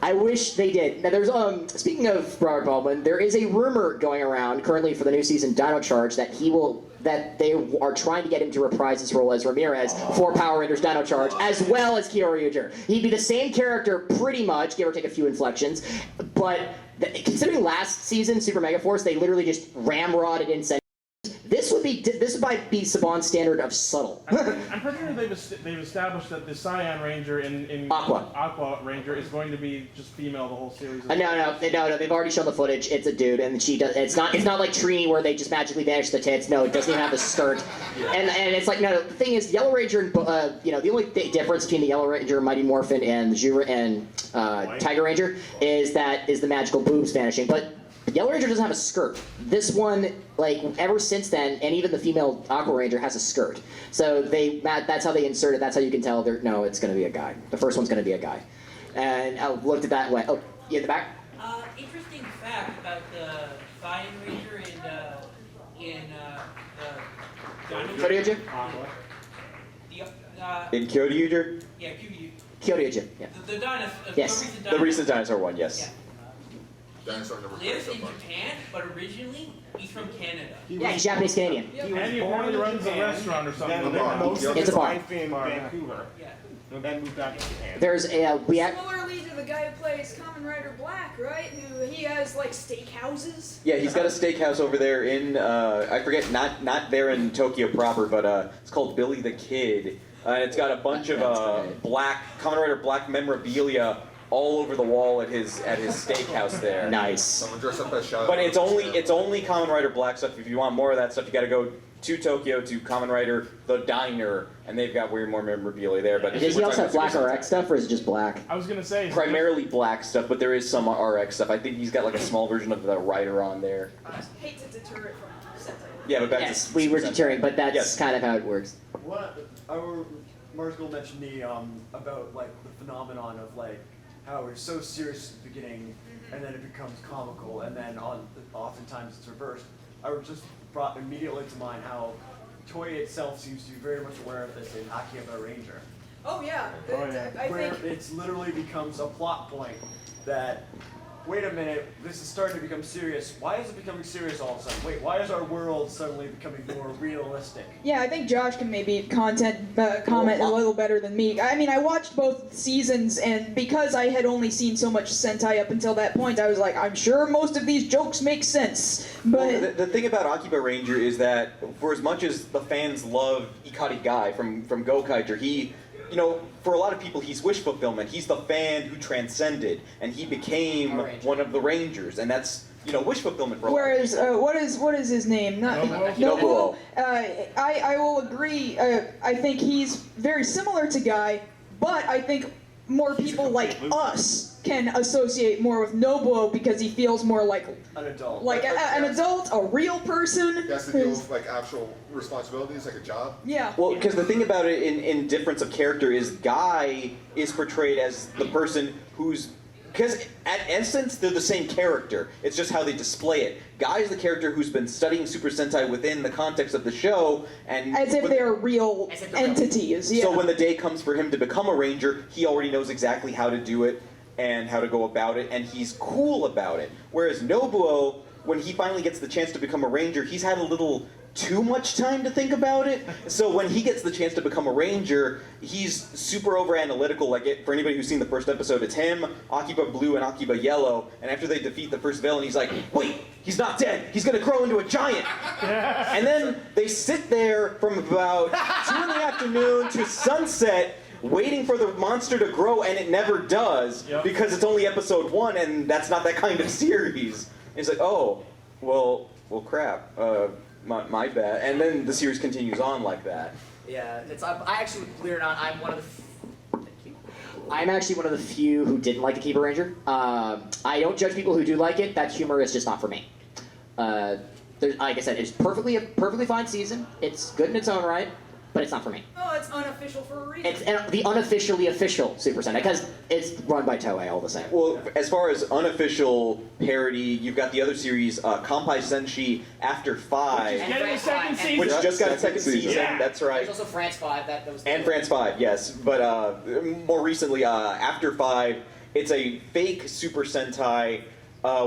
I wish they did. Now, there's speaking of Robert Baldwin, there is a rumor going around currently for the new season Dino Charge that they are trying to get him to reprise his role as Ramirez for Power Rangers Dino Charge, as well as Kyoryuger. He'd be the same character pretty much, give or take a few inflections, but considering last season Super Mega Force, they literally just ramrodded in. This would be this might be Saban's standard of subtle. I'm pretty sure they've established that the Cyan Ranger in Aqua Ranger is going to be just female the whole series. No. They've already shown the footage. It's a dude, and she does. It's not like Trini where they just magically vanish the tits. No, it doesn't even have the skirt. And it's like no. The thing is, Yellow Ranger and the only difference between the Yellow Ranger, Mighty Morphin, and Tiger Ranger is the magical boobs vanishing, but. Yellow Ranger doesn't have a skirt. This one, like, ever since then, and even the female Aqua Ranger has a skirt. So that's how they insert it. That's how you can tell it's going to be a guy. The first one's going to be a guy. And I looked at that way. Oh, you in the back? Interesting fact about the Cyan Ranger in Kyoryuger? In Kyoryuger? Yeah, Kyoryuger, yeah. The dinosaur. Yes. The recent dinosaur one, yes. Yeah. Dinosaur number Lives in Japan, but originally he's from Canada. Yeah, he's Japanese Canadian. And he apparently runs a restaurant or something. It's a bar. In Vancouver. And then moved back to Japan. There's Similarly to the guy who plays Kamen Rider Black, right? Who he has like steakhouses. Yeah, he's got a steakhouse over there in I forget, not there in Tokyo proper, but it's called Billy the Kid, and it's got a bunch of black Kamen Rider Black memorabilia all over the wall at his steakhouse there. Nice. Someone dressed up as Shadow. But it's only Kamen Rider Black stuff. If you want more of that stuff, you got to go to Tokyo to Kamen Rider the Diner, and they've got way more memorabilia there. But does he also have Black RX stuff, or is it just black? I was gonna say primarily black stuff, but there is some RX stuff. I think he's got like a small version of the Rider on there. I hate to deter it from Sentai. Yeah, but back we were deterring, but that's kind of how it works. Marshall mentioned about like the phenomenon of like how it's so serious at the beginning, and then it becomes comical, and then oftentimes it's reversed. I was just brought immediately to mind how Toei itself seems to be very much aware of this in Akiba Ranger. Oh yeah. I Where think it's literally becomes a plot point that, wait a minute, this is starting to become serious. Why is it becoming serious all of a sudden? Wait, why is our world suddenly becoming more realistic? Yeah, I think Josh can maybe comment a little better than me. I mean, I watched both seasons, and because I had only seen so much Sentai up until that point, I was like, I'm sure most of these jokes make sense. But well, the thing about Akiba Ranger is that for as much as the fans love Ikari Guy from Gokaiger, he, for a lot of people, he's wish fulfillment. He's the fan who transcended, and he became one of the Rangers, and that's wish fulfillment for a lot of people. Whereas, what is his name? Nobuo. I will agree. I think he's very similar to Guy, but I think more people like us can associate more with Nobuo because he feels more like an adult. Like an adult, a real person. He has to deal with like actual responsibilities, like a job. Yeah. Well, because the thing about it in difference of character is Guy is portrayed as the person who's... Because at essence, they're the same character. It's just how they display it. Guy is the character who's been studying Super Sentai within the context of the show, and as if they're real entities. Yeah. So when the day comes for him to become a Ranger, he already knows exactly how to do it and how to go about it, and he's cool about it. Whereas Nobuo, when he finally gets the chance to become a Ranger, he's had a little too much time to think about it. So when he gets the chance to become a Ranger, he's super over analytical. Like for anybody who's seen the first episode, it's him, Akiba Blue, and Akiba Yellow. And after they defeat the first villain, he's like, wait, he's not dead. He's gonna grow into a giant. And then they sit there from about 2 in the afternoon to sunset, waiting for the monster to grow, and it never does because it's only episode 1, and that's not that kind of series. And it's like, oh, well, crap. My bad. And then the series continues on like that. Yeah, I actually, believe it or not, I'm one of the... I'm actually one of the few who didn't like Akiba Ranger. I don't judge people who do like it. That humor is just not for me. Like I said, it's a perfectly fine season. It's good in its own right, but it's not for me. Oh, it's unofficial for a reason. It's the unofficially official Super Sentai, because it's run by Toei all the same. Well, as far as unofficial parody, you've got the other series, Kampai Senshi After 5. Getting a second season. Which just got a second season, that's right. There's also France 5. That was and France 5, yes. But more recently, After 5, it's a fake Super Sentai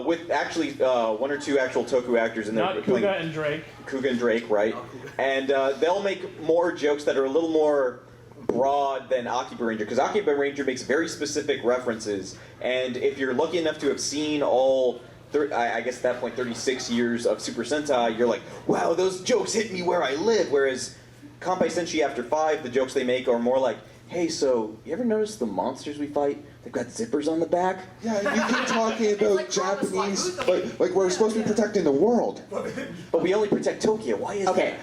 with actually 1 or 2 actual Toku actors in there. Not Kuga and Drake. Kuga and Drake, right. And they'll make more jokes that are a little more broad than Akiba Ranger, because Akiba Ranger makes very specific references, and if you're lucky enough to have seen all I guess at that point, 36 years of Super Sentai, you're like, wow, those jokes hit me where I live. Whereas Kanpai Senshi after 5, the jokes they make are more like, hey, so you ever notice the monsters we fight? They've got zippers on the back. Yeah, you keep talking about Japanese, like we're supposed to be protecting the world. But we only protect Tokyo. Why is Okay,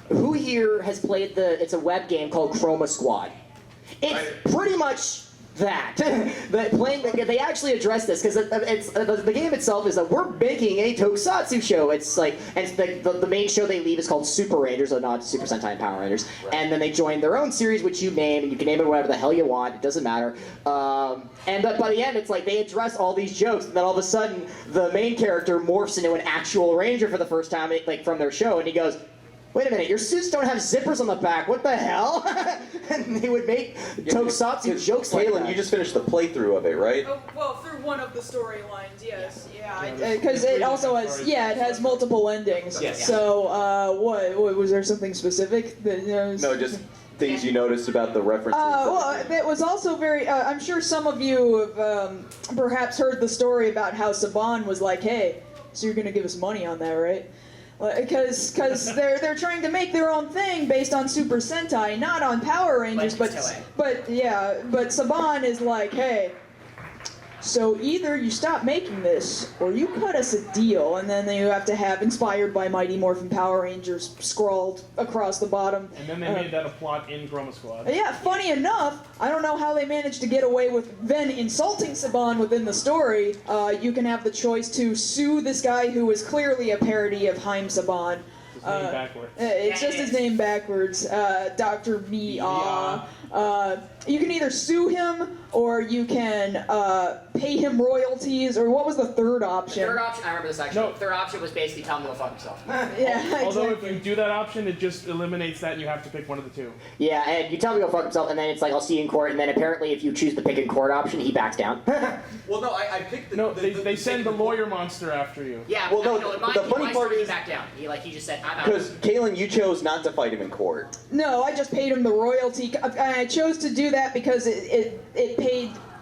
who here has played it's a web game called Chroma Squad? It's pretty much that. They actually address this because the game itself is that we're making a tokusatsu show. It's like, and the main show they leave is called Super Rangers, or not Super Sentai and Power Rangers. Right. And then they join their own series, which you name, and you can name it whatever the hell you want. It doesn't matter. And by the end, it's like they address all these jokes, and then all of a sudden, the main character morphs into an actual ranger for the first time, like from their show, and he goes, wait a minute, your suits don't have zippers on the back, what the hell? And they would make tokusatsu jokes like that. You just finished the playthrough of it, right? Oh, well, through one of the storylines, yes. Yeah. Because it also has, it has multiple endings. Yes. So, what, was there something specific that, No, just things you noticed about the references. Well, it was also very, I'm sure some of you have perhaps heard the story about how Saban was like, hey, so you're going to give us money on that, right? Because they're trying to make their own thing based on Super Sentai, not on Power Rangers, but Saban is like, hey, so either you stop making this or you cut us a deal, and then you have to have inspired by Mighty Morphin Power Rangers scrawled across the bottom. And then they made that a plot in Chroma Squad. Yeah, funny enough, I don't know how they managed to get away with then insulting Saban within the story. You can have the choice to sue this guy who is clearly a parody of Haim Saban. His name backwards. It's just his name backwards. Dr. Mia. You can either sue him or you can pay him royalties, or what was the third option? The third option, I remember this actually. No. The third option was basically tell him to go fuck himself. Yeah, Although exactly. if you do that option, it just eliminates that and you have to pick one of the two. Yeah, and you tell him to go fuck himself, and then it's like, I'll see you in court, and then apparently if you choose the pick in court option, he backs down. Well, no, I picked the... No, they send the lawyer monster after you. Yeah, Well, no, I know, in the funny part he is- backed down. He just said, I'm out. Because, Kalen, you chose not to fight him in court. No, I just paid him the royalty. I chose to do that because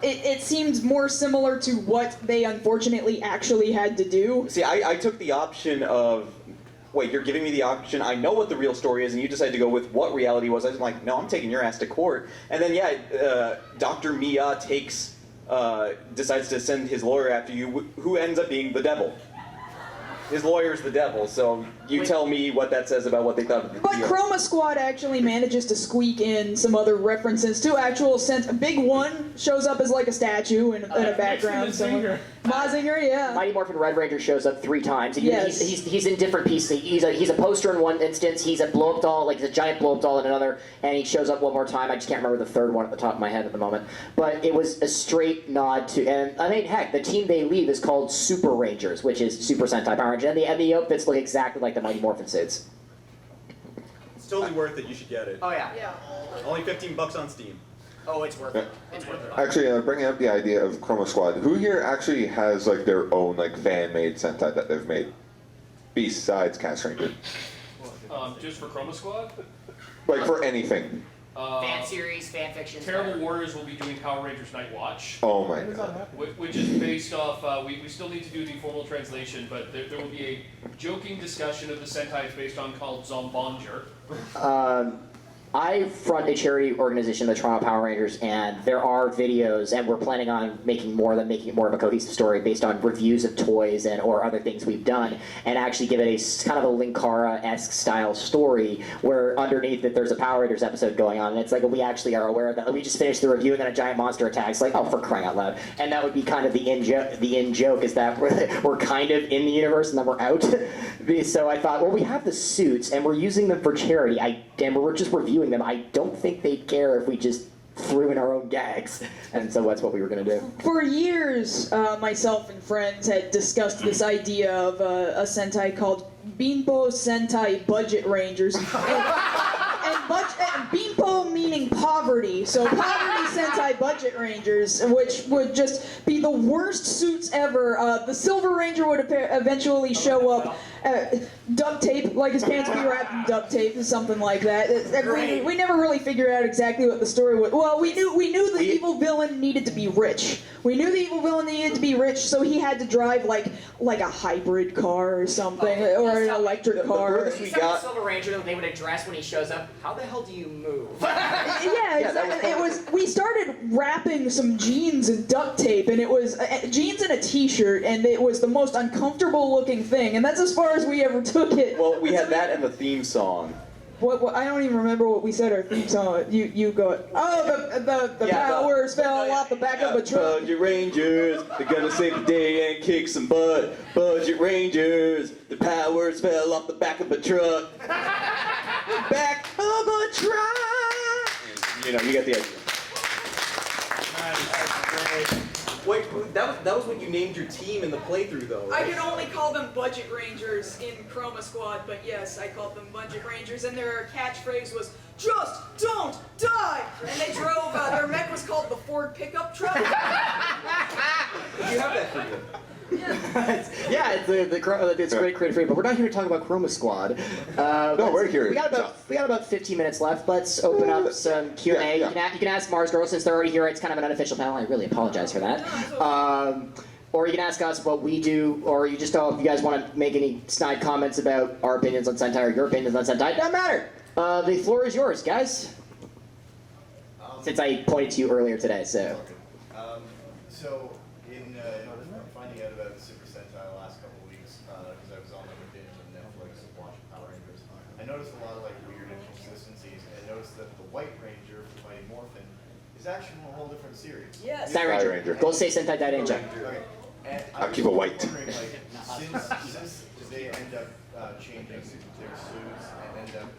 it seemed more similar to what they unfortunately actually had to do. See, I took the option of, wait, you're giving me the option, I know what the real story is, and you decided to go with what reality was. I was like, no, I'm taking your ass to court. And then, Dr. Mia decides to send his lawyer after you, who ends up being the devil. His lawyer's the devil, so you tell me what that says about what they thought of the But deal. Chroma Squad actually manages to squeak in some other references to actual sense. A big one shows up as like a statue in a background somewhere. Mazinger, yeah. Mighty Morphin Red Ranger shows up 3 times. Yes. He's in different pieces. He's a poster in one instance. He's a blow-up doll, like he's a giant blow-up doll in another, and he shows up one more time. I just can't remember the third one at the top of my head at the moment. But it was a straight nod to, and I mean, heck, the team they leave is called Super Rangers, which is Super Sentai Power Rangers, and the outfits look exactly like the Mighty Morphin suits. It's totally worth it. You should get it. Oh, yeah. Only $15 on Steam. Oh, it's worth it. It's worth it. Actually, bringing up the idea of Chroma Squad, who here actually has like their own like fan-made Sentai that they've made, besides Cast Ranger? Just for Chroma Squad? Like for anything. Fan series, fan fiction. Terrible Warriors will be doing Power Rangers Night Watch. Oh my god. Which is based off, we still need to do the formal translation, but there will be a joking discussion of the Sentai based on called Zombonger. I front a charity organization, the Toronto Power Rangers, and there are videos, and we're planning on making more of a cohesive story based on reviews of toys or other things we've done, and actually give it a kind of a Linkara-esque style story where underneath it there's a Power Rangers episode going on, and it's like we actually are aware of that. We just finished the review, and then a giant monster attacks. Like, oh, for crying out loud! And that would be kind of the in joke is that we're kind of in the universe and then we're out. So I thought, well, we have the suits and we're using them for charity. And we're just reviewing them. I don't think they'd care if we just threw in our own gags. And so that's what we were going to do. For years, myself and friends had discussed this idea of a Sentai called Beanpo Sentai Budget Rangers. And Beanpo meaning poverty, so Poverty Sentai Budget Rangers, which would just be the worst suits ever. The Silver Ranger would eventually show up duct tape, like his pants would be wrapped in duct tape, something like that. We never really figured out exactly what the story was. Well, we knew the evil villain needed to be rich. We knew the evil villain needed to be rich, so he had to drive like a hybrid car or something, or an electric car. We got Silver Ranger. They would address when he shows up. How the hell do you move? Yeah, exactly. We started wrapping some jeans in duct tape, and it was jeans and a T-shirt, and it was the most uncomfortable looking thing, and that's as far as we ever took it. Well, we had that and the theme song. What I don't even remember what we said our theme song. You go. The powers fell off the back of a truck. Budget Rangers, they're gonna save the day and kick some butt. Budget Rangers, the powers fell off the back of a truck. Back of a truck. You know, you get the idea. Wait, that was when you named your team in the playthrough, though, right? I can only call them Budget Rangers in Chroma Squad, but yes, I called them Budget Rangers, and their catchphrase was, "Just don't die!" And they drove, their mech was called the Ford pickup truck. You have that for you. Yeah, it's great creative freedom, but we're not here to talk about Chroma Squad. No, we're here. We got about 15 minutes left. Let's open up some Q&A. You can ask Mars Girls since they're already here. It's kind of an unofficial panel. I really apologize for that. Or you can ask us what we do, or you just if you guys want to make any snide comments about our opinions on Sentai or your opinions on Sentai. Doesn't matter. The floor is yours, guys. Since I pointed to you earlier today, so. So, in finding out about Supeer Sentai the last couple of weeks, because I was on like a binge on Netflix watching Power Rangers, I noticed a lot of like weird inconsistencies, and I noticed that the White Ranger from Mighty Morphin is actually a whole different series. Yes. Dai Ranger. Go say Sentai Dai Ranger. Okay. And I'll keep it white. Wondering, like, since they end up changing their suits and end up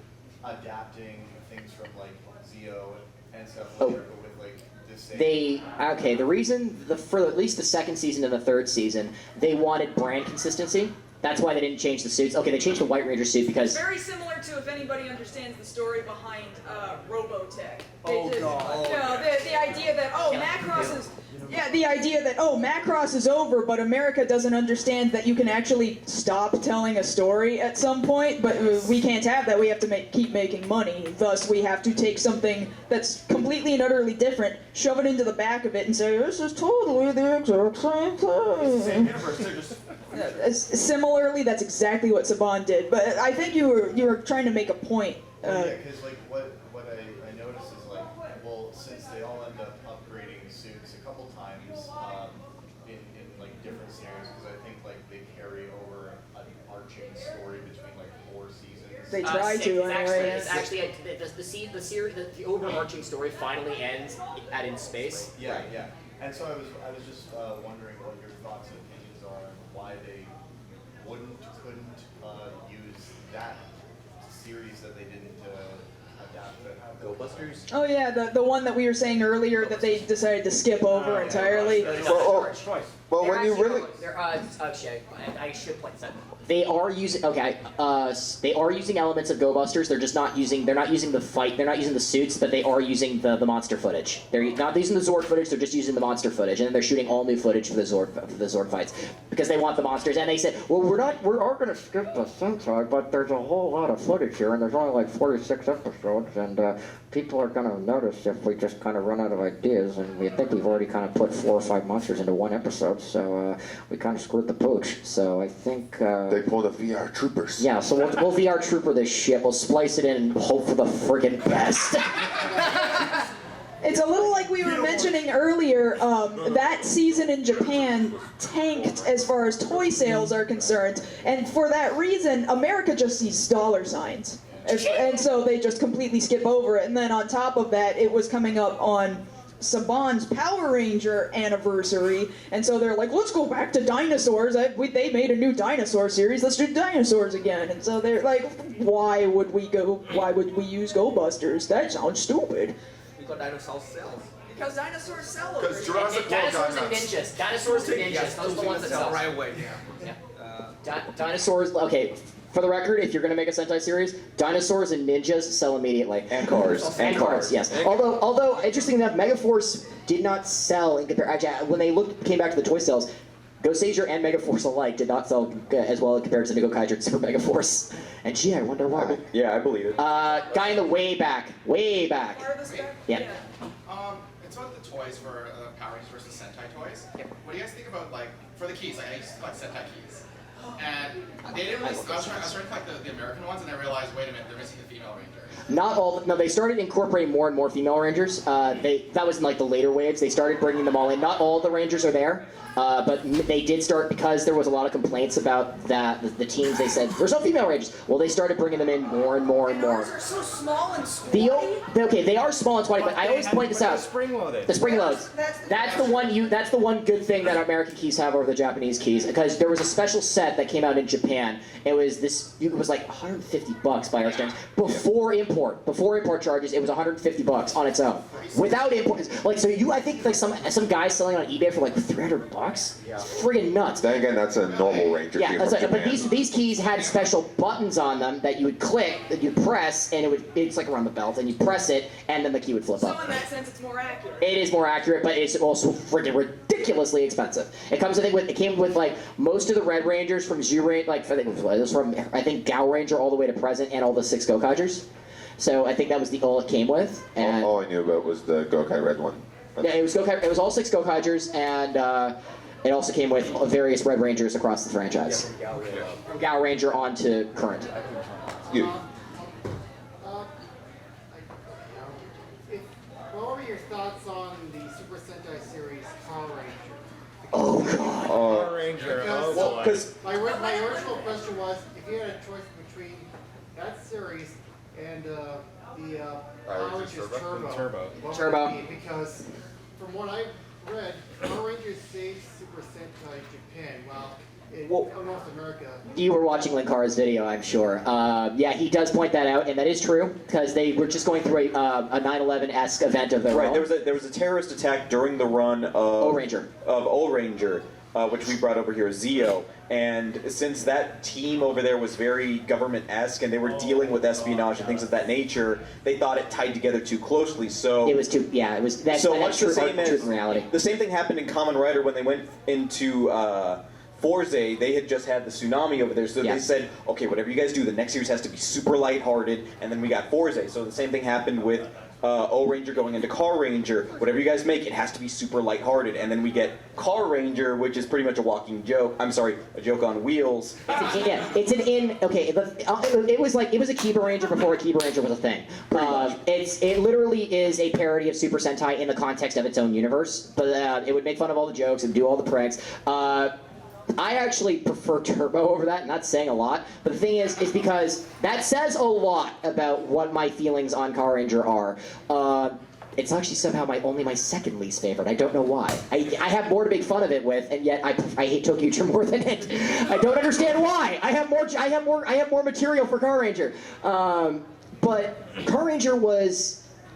adapting things from like Zeo and stuff like that with like this same. The reason for at least the second season and the third season, they wanted brand consistency. That's why they didn't change the suits. Okay, they changed the White Ranger suit because... Very similar to, if anybody understands the story behind Robotech. Oh, God. You know, the idea that, Macross is... Yeah, the idea that, Macross is over, but America doesn't understand that you can actually stop telling a story at some point, but we can't have that. We have to keep making money. Thus, we have to take something that's completely and utterly different, shove it into the back of it, and say, this is totally the exact same thing. It's the same universe, they're just... Similarly, that's exactly what Saban did, but I think you were trying to make a point. Yeah, because like what I noticed is like, well, since they all end up upgrading suits a couple times in like different scenarios, because I think like they carry over an arching story between like 4 seasons. They try to anyway. It's actually the overarching story finally ends in space. Yeah, yeah. And so I was just wondering what your thoughts and opinions are on why they couldn't use that series that they didn't adapt to have Go Busters? Oh yeah, the one that we were saying earlier that they decided to skip over entirely. Well, when you really... I should point this out. They are using they are using elements of Go Busters. They're just not using the fight. They're not using the suits, but they are using the monster footage. They're not using the Zord footage. They're just using the monster footage, and then they're shooting all new footage for the Zord fights because they want the monsters. And they said, well, we are going to skip the Sentai, but there's a whole lot of footage here, and there's only like 46 episodes, and people are going to notice if we just kind of run out of ideas, and we think we've already kind of put 4 or 5 monsters into one episode, so we kind of screwed the pooch. So I think they pulled the VR troopers. Yeah, so we'll VR trooper this shit. We'll splice it in and hope for the friggin' best. It's a little like we were mentioning earlier, that season in Japan tanked as far as toy sales are concerned, and for that reason, America just sees dollar signs. And so they just completely skip over it, and then on top of that, it was coming up on Saban's Power Ranger anniversary, and so they're like, let's go back to dinosaurs. They made a new dinosaur series, let's do dinosaurs again. And so they're like, why would we use Go Busters? That sounds stupid. Because dinosaurs sell. Because dinosaurs sell. Because Jurassic World Dinosaurs and ninjas. Dinosaurs and ninjas. Those are the ones that sell right away. Dinosaurs, okay, for the record, if you're going to make a Sentai series, dinosaurs and ninjas sell immediately. And cars. And cars, yes. Although, interesting enough, Megaforce did not sell in comparison. When they came back to the toy sales, Ghostasia and Megaforce alike did not sell as well compared to the Gokaiger and Super Megaforce. And gee, I wonder why. Yeah, I believe it. Guy in the way back. Yeah. It's about the toys for Power Rangers versus Sentai toys. What do you guys think about, like, for the keys? Like, I used to collect Sentai keys. And they didn't really, I was trying to collect the American ones, and I realized, wait a minute, they're missing the female ranger. Not all. No, they started incorporating more and more female rangers. That was in like the later waves. They started bringing them all in. Not all the rangers are there, but they did start because there was a lot of complaints about that. The teams, they said there's no female rangers. Well, they started bringing them in more and more and more. They're so small and squatty. Okay, they are small and squatty, but I always point this out. The spring loaded. The spring loads. That's the one. That's the one good thing that American keys have over the Japanese keys, because there was a special set that came out in Japan. It was this. It was like $150 by our standards before import. Before import charges, it was $150 on its own. Without import, like so, I think like some guys selling on eBay for like $300. Yeah. It's friggin' nuts. Then again, that's a normal Ranger. Yeah, that's right. But these keys had special buttons on them that you would click, that you press, and it's like around the belt, and you press it, and then the key would flip up. So in that sense, it's more accurate. It is more accurate, but it's also friggin' ridiculously expensive. It comes, it came with like most of the Red Rangers from Zuranger, like it was from I think Gao Ranger all the way to present, and all the 6 Gokaigers. So I think that was all it came with. And all I knew about was the Gokai Red one. yeah, it was Gokai. It was all 6 Gokaigers, and it also came with various Red Rangers across the franchise. Yeah, From Gao Ranger on to current. What were your thoughts on the Super Sentai series Power Ranger? Oh god. Power Ranger. Because my original question was, if you had a choice between that series and the Power Rangers Turbo, what would it be? Because from what I've read, Power Rangers saved Super Sentai Japan, while in North America. You were watching Linkara's video, I'm sure. Yeah, he does point that out, and that is true, because they were just going through a 9/11-esque event of their own. There was a terrorist attack during the run of O-Ranger, which we brought over here as Zeo. And since that team over there was very government-esque, and they were dealing with espionage and things of that nature, they thought it tied together too closely. So it was too. Yeah, it was. That's, so that's much true, the same truth as in reality. the same thing happened in Kamen Rider when they went into Forze. They had just had the tsunami over there, so they said, okay, whatever you guys do, the next series has to be super lighthearted, and then we got Forze. So the same thing happened with O-Ranger going into Car Ranger. Whatever you guys make, it has to be super lighthearted, and then we get Car Ranger, which is pretty much a walking joke. I'm sorry, a joke on wheels. It's an in. Okay, it was like it was a Kiba Ranger before a Kiba Ranger was a thing. It literally is a parody of Super Sentai in the context of its own universe. But it would make fun of all the jokes and do all the pranks. I actually prefer Turbo over that, not saying a lot, but the thing is because that says a lot about what my feelings on Car Ranger are. It's actually somehow only my second least favorite. I don't know why. I have more to make fun of it with, and yet I hate Tokyo more than it. I don't understand why. I have more material for Car Ranger. But Car Ranger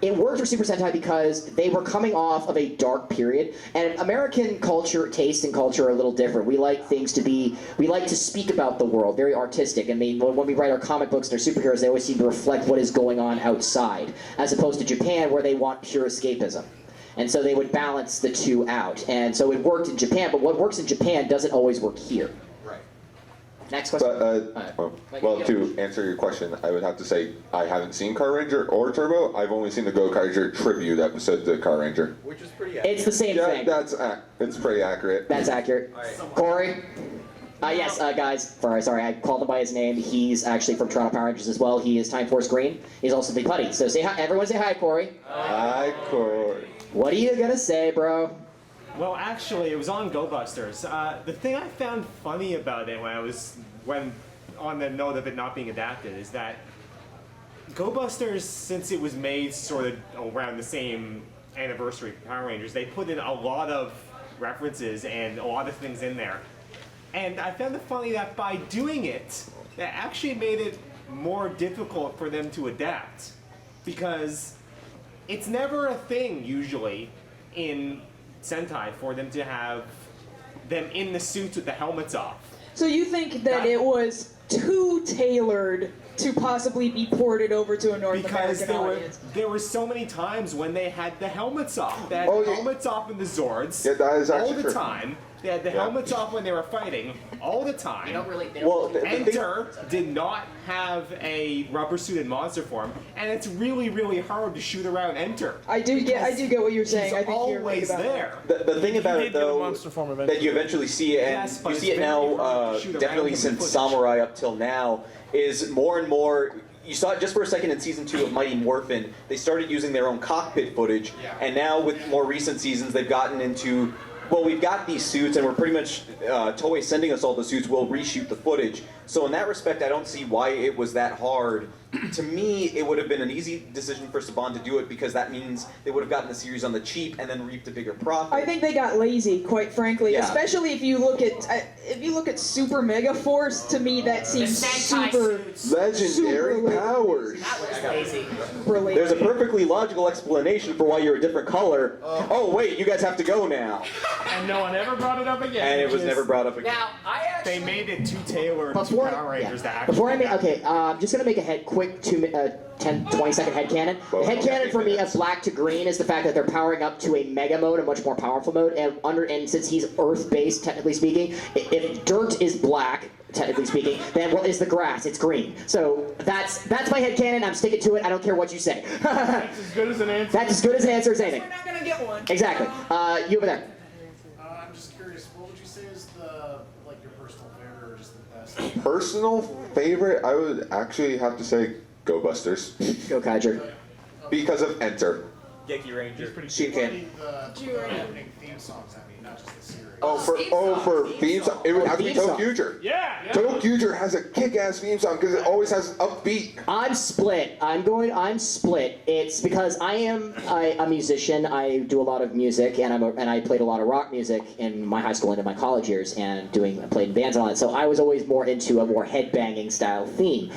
it worked for Super Sentai because they were coming off of a dark period, and American culture, taste and culture are a little different. We like we like to speak about the world, very artistic, and when we write our comic books and our superheroes, they always seem to reflect what is going on outside, as opposed to Japan, where they want pure escapism. And so they would balance the two out. And so it worked in Japan, but what works in Japan doesn't always work here. Next question. Well, to answer your question, I would have to say I haven't seen Car Ranger or Turbo. I've only seen the Gokaiger tribute episode to Car Ranger. Which is pretty accurate. It's the same thing. It's pretty accurate. That's accurate. Corey? Yes, guys. Sorry, I called him by his name. He's actually from Toronto Power Rangers as well. He is Time Force Green. He's also Big Putty. So say hi. Everyone say hi, Corey. Hi, Corey. What are you gonna say, bro? Well, actually, it was on Go Busters. The thing I found funny about it when on the note of it not being adapted is that Go Busters, since it was made sort of around the same anniversary of Power Rangers, they put in a lot of references and a lot of things in there. And I found it funny that by doing it, that actually made it more difficult for them to adapt. Because it's never a thing, usually, in Sentai for them to have them in the suits with the helmets off. So you think that it was too tailored to possibly be ported over to a North American audience? There were so many times when they had the helmets off. They had the helmets off in the Zords that is all actually the true. time. They had the helmets off when they were fighting all the time. They don't really. Enter did not have a rubber suited monster form, and it's really, really hard to shoot around Enter. I do get what you're saying. He's I think you're right always about there. The thing about He it, did get a though, monster form that you eventually see, and Yes, but you it's see it very now, hard to shoot around definitely with since footage. Samurai up till now, is more and more. You saw it just for a second in season 2 of Mighty Morphin. They started using their own cockpit footage, and now with more recent seasons, they've gotten into. Well, we've got these suits, and we're pretty much Toei sending us all the suits. We'll reshoot the footage. So in that respect, I don't see why it was that hard. To me, it would have been an easy decision for Saban to do it because that means they would have gotten the series on the cheap and then reaped a bigger profit. I think they got lazy, quite frankly. Yeah. Especially if you look at Super Mega Force. To me, that seems super Legendary super powers. That was lazy. super lazy. There's a perfectly logical explanation for why you're a different color. Oh wait, you guys have to go now. And no one ever brought it up again. And it was which never is- brought up again. Now, I actually. They made it too tailored to Before, Power Rangers that actually. Before I make, okay, I'm just gonna make a quick 10, 20-second headcanon. The headcanon for me of black to green is the fact that they're powering up to a mega mode, a much more powerful mode, and since he's Earth-based, technically speaking, if dirt is black, technically speaking, then what is the grass? It's green. So that's my headcanon. I'm sticking to it. I don't care what you say. That's as good as an answer. That's as good as an answer as anything. We're not gonna get one. Exactly. You over there. I'm just curious, what would you say is your personal favorite or just the best? Personal favorite, I would actually have to say Go Busters. Go Kaiser. Because of Enter. Geki Ranger. Shinken. The opening theme songs, I mean, not just the series. For theme song, it would have to be theme song. Tokuger. Yeah. Tokuger has a kick-ass theme song because it always has upbeat. I'm split. I'm split. It's because I am a musician. I do a lot of music, and I played a lot of rock music in my high school and in my college years, and played in bands and all that. So I was always more into a more headbanging style theme.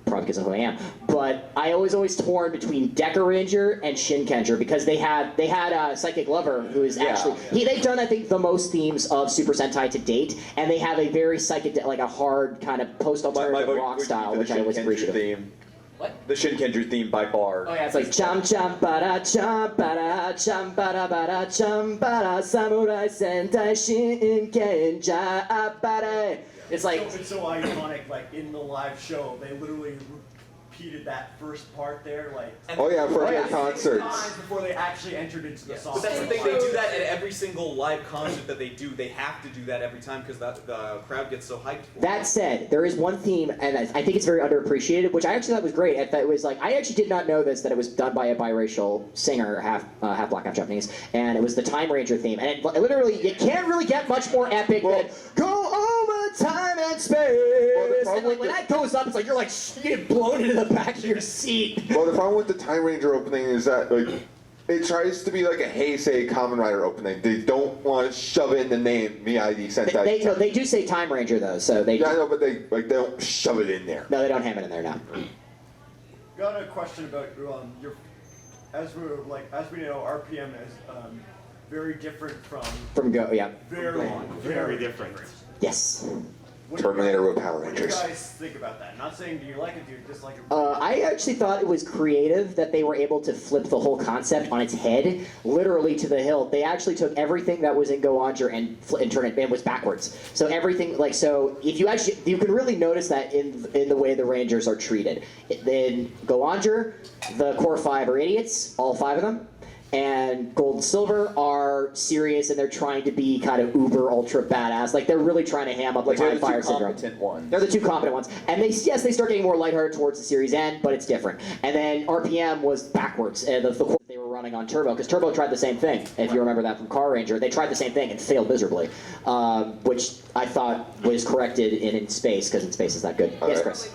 Probably because of who I am, but I always torn between Deca Ranger and Shinkenger because they had Psychic Lover, who is actually they've done I think the most themes of Super Sentai to date, and they have a very psychedelic, a hard kind of post-alternative rock style, which I always appreciate. Theme. What? The Shinkenger theme by far. Oh yeah, it's like cham cham bara cham bara samurai sentai Shinkenger bara. It's like it's so iconic. Like in the live show, they literally repeated that first part there, like. Oh yeah, for their concerts. Times before they actually entered into the song. But that's the thing, they do that at every single live concert that they do. They have to do that every time because the crowd gets so hyped for it. That said, there is one theme, and I think it's very underappreciated, which I actually thought was great. It was like I actually did not know this, that it was done by a biracial singer, half black, half Japanese, and it was the Time Ranger theme. And it literally, you can't really get much more epic than "Go over time and space." And like when that goes up, it's like you're like getting blown into the back of your seat. Well, the problem with the Time Ranger opening is that like it tries to be like a Heisei Kamen Rider opening. They don't want to shove in the name Miyagi Sentai. They do say Time Ranger though, so they. Yeah, I know, but they don't shove it in there. No, they don't ham it in there now. Got a question about your, as we know, RPM is very different from Go, yeah. very different. Yes. Terminator with Power What do you Rangers. guys think about that? Not saying do you like it, do you dislike it? I actually thought it was creative that they were able to flip the whole concept on its head, literally to the hilt. They actually took everything that was in Go Onger and turned it, and was backwards. So everything, like, so if you actually, you can really notice that in the way the Rangers are treated. In Go Onger, the core 5 are idiots, all 5 of them. And Gold and Silver are serious, and they're trying to be kind of uber ultra badass. Like they're really trying to ham up the Time Fire syndrome. They're the 2 competent ones, and they start getting more lighthearted towards the series end, but it's different. And then RPM was backwards. The course they were running on Turbo, because Turbo tried the same thing. If you remember that from Car Ranger, they tried the same thing and failed miserably, which I thought was corrected in Space, because in Space is that good. Yes, Chris.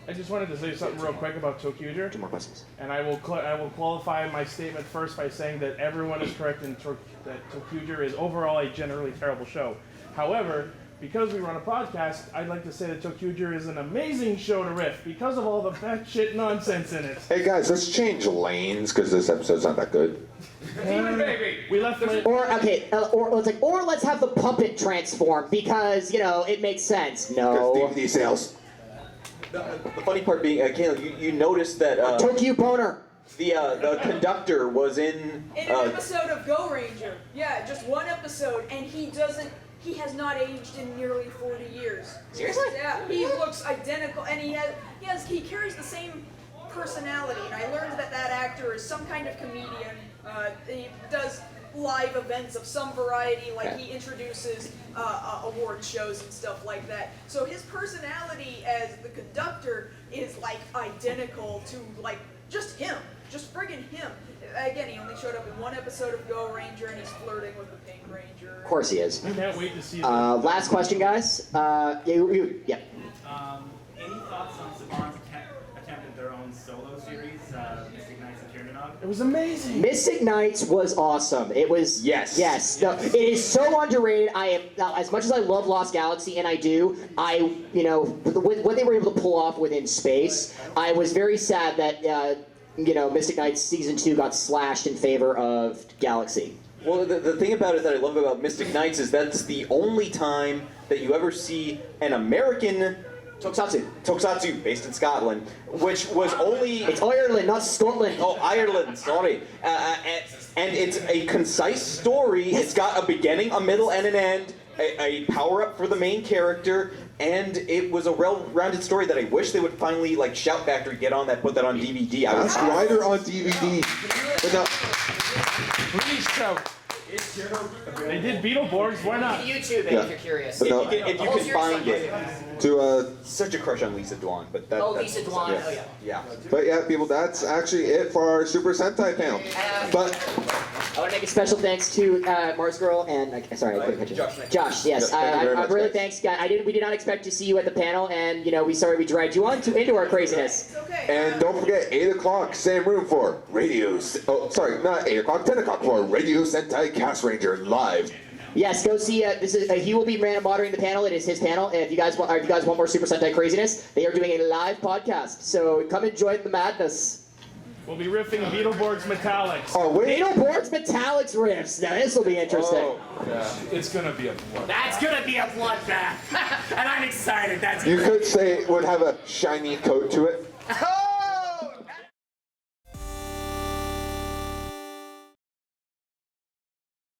I just wanted to say something real quick about Tokuger. 2 more questions. And I will qualify my statement first by saying that everyone is correct in that Tokuger is overall a generally terrible show. However, because we run a podcast, I'd like to say that Tokuger is an amazing show to riff because of all the batshit nonsense in it. Hey guys, let's change lanes because this episode's not that good. Demon baby, we left the. Or let's have the puppet transform because it makes sense. No. Because DVD sales. The funny part being, Kayla, you noticed that Tokyo Boner. The conductor was in In an episode of Go Ranger. Yeah, just one episode, and he he has not aged in nearly 40 years. Seriously? Yeah, he looks identical, and he carries the same personality. And I learned that actor is some kind of comedian. He does live events of some variety, like he introduces award shows and stuff like that. So his personality as the conductor is like identical to like just him, just friggin' him. Again, he only showed up in one episode of Go Ranger, and he's flirting with the Pink Ranger. Of course he is. I can't wait to see Last question, guys. Yeah. Any thoughts on Saban's attempt at their own solo series, Mystic Knights and Kiernan? It was amazing. Mystic Knights was awesome. It was yes. No, it is so underrated. I am as much as I love Lost Galaxy, and I do. What they were able to pull off within space, I was very sad that Mystic Knights season 2 got slashed in favor of Galaxy. Well, the thing about it that I love about Mystic Knights is that's the only time that you ever see an American tokusatsu based in Scotland, which was only... It's Ireland, not Scotland. Oh, Ireland, sorry. And it's a concise story. It's got a beginning, a middle, and an end, a power-up for the main character, and it was a well-rounded story that I wish they would finally, like, Shout Factory, get on that, put that on DVD. Ask Ryder on DVD. Please shout. They did Beetleborgs, why not? YouTube it if you're curious. If you can find it. To such a crush on Lisa Dwan, but that. Lisa Dwan. Yeah. Oh yeah. Yeah. But yeah, people, that's actually it for our Super Sentai panel. But I want to make a special thanks to Mars Girl and sorry, I couldn't catch it. Josh, yes, Thank you very much, really guys. thanks, guys. We did not expect to see you at the panel, and we dragged you on into our craziness. And don't forget, 8 o'clock, same room for Radio... Oh, sorry, not 8 o'clock, 10 o'clock for Radio Sentai Cast Ranger live. Yes, go see. He will be moderating the panel. It is his panel. And if you guys want more Super Sentai craziness, they are doing a live podcast. So come and join the madness. We'll be riffing Beetleborgs Metallics. Oh, wait. Beetleborgs Metallics riffs. Now this will be interesting. Oh, yeah. It's gonna be a bloodbath. That's gonna be a bloodbath, and I'm excited. You could say it would have a shiny coat to it. Oh!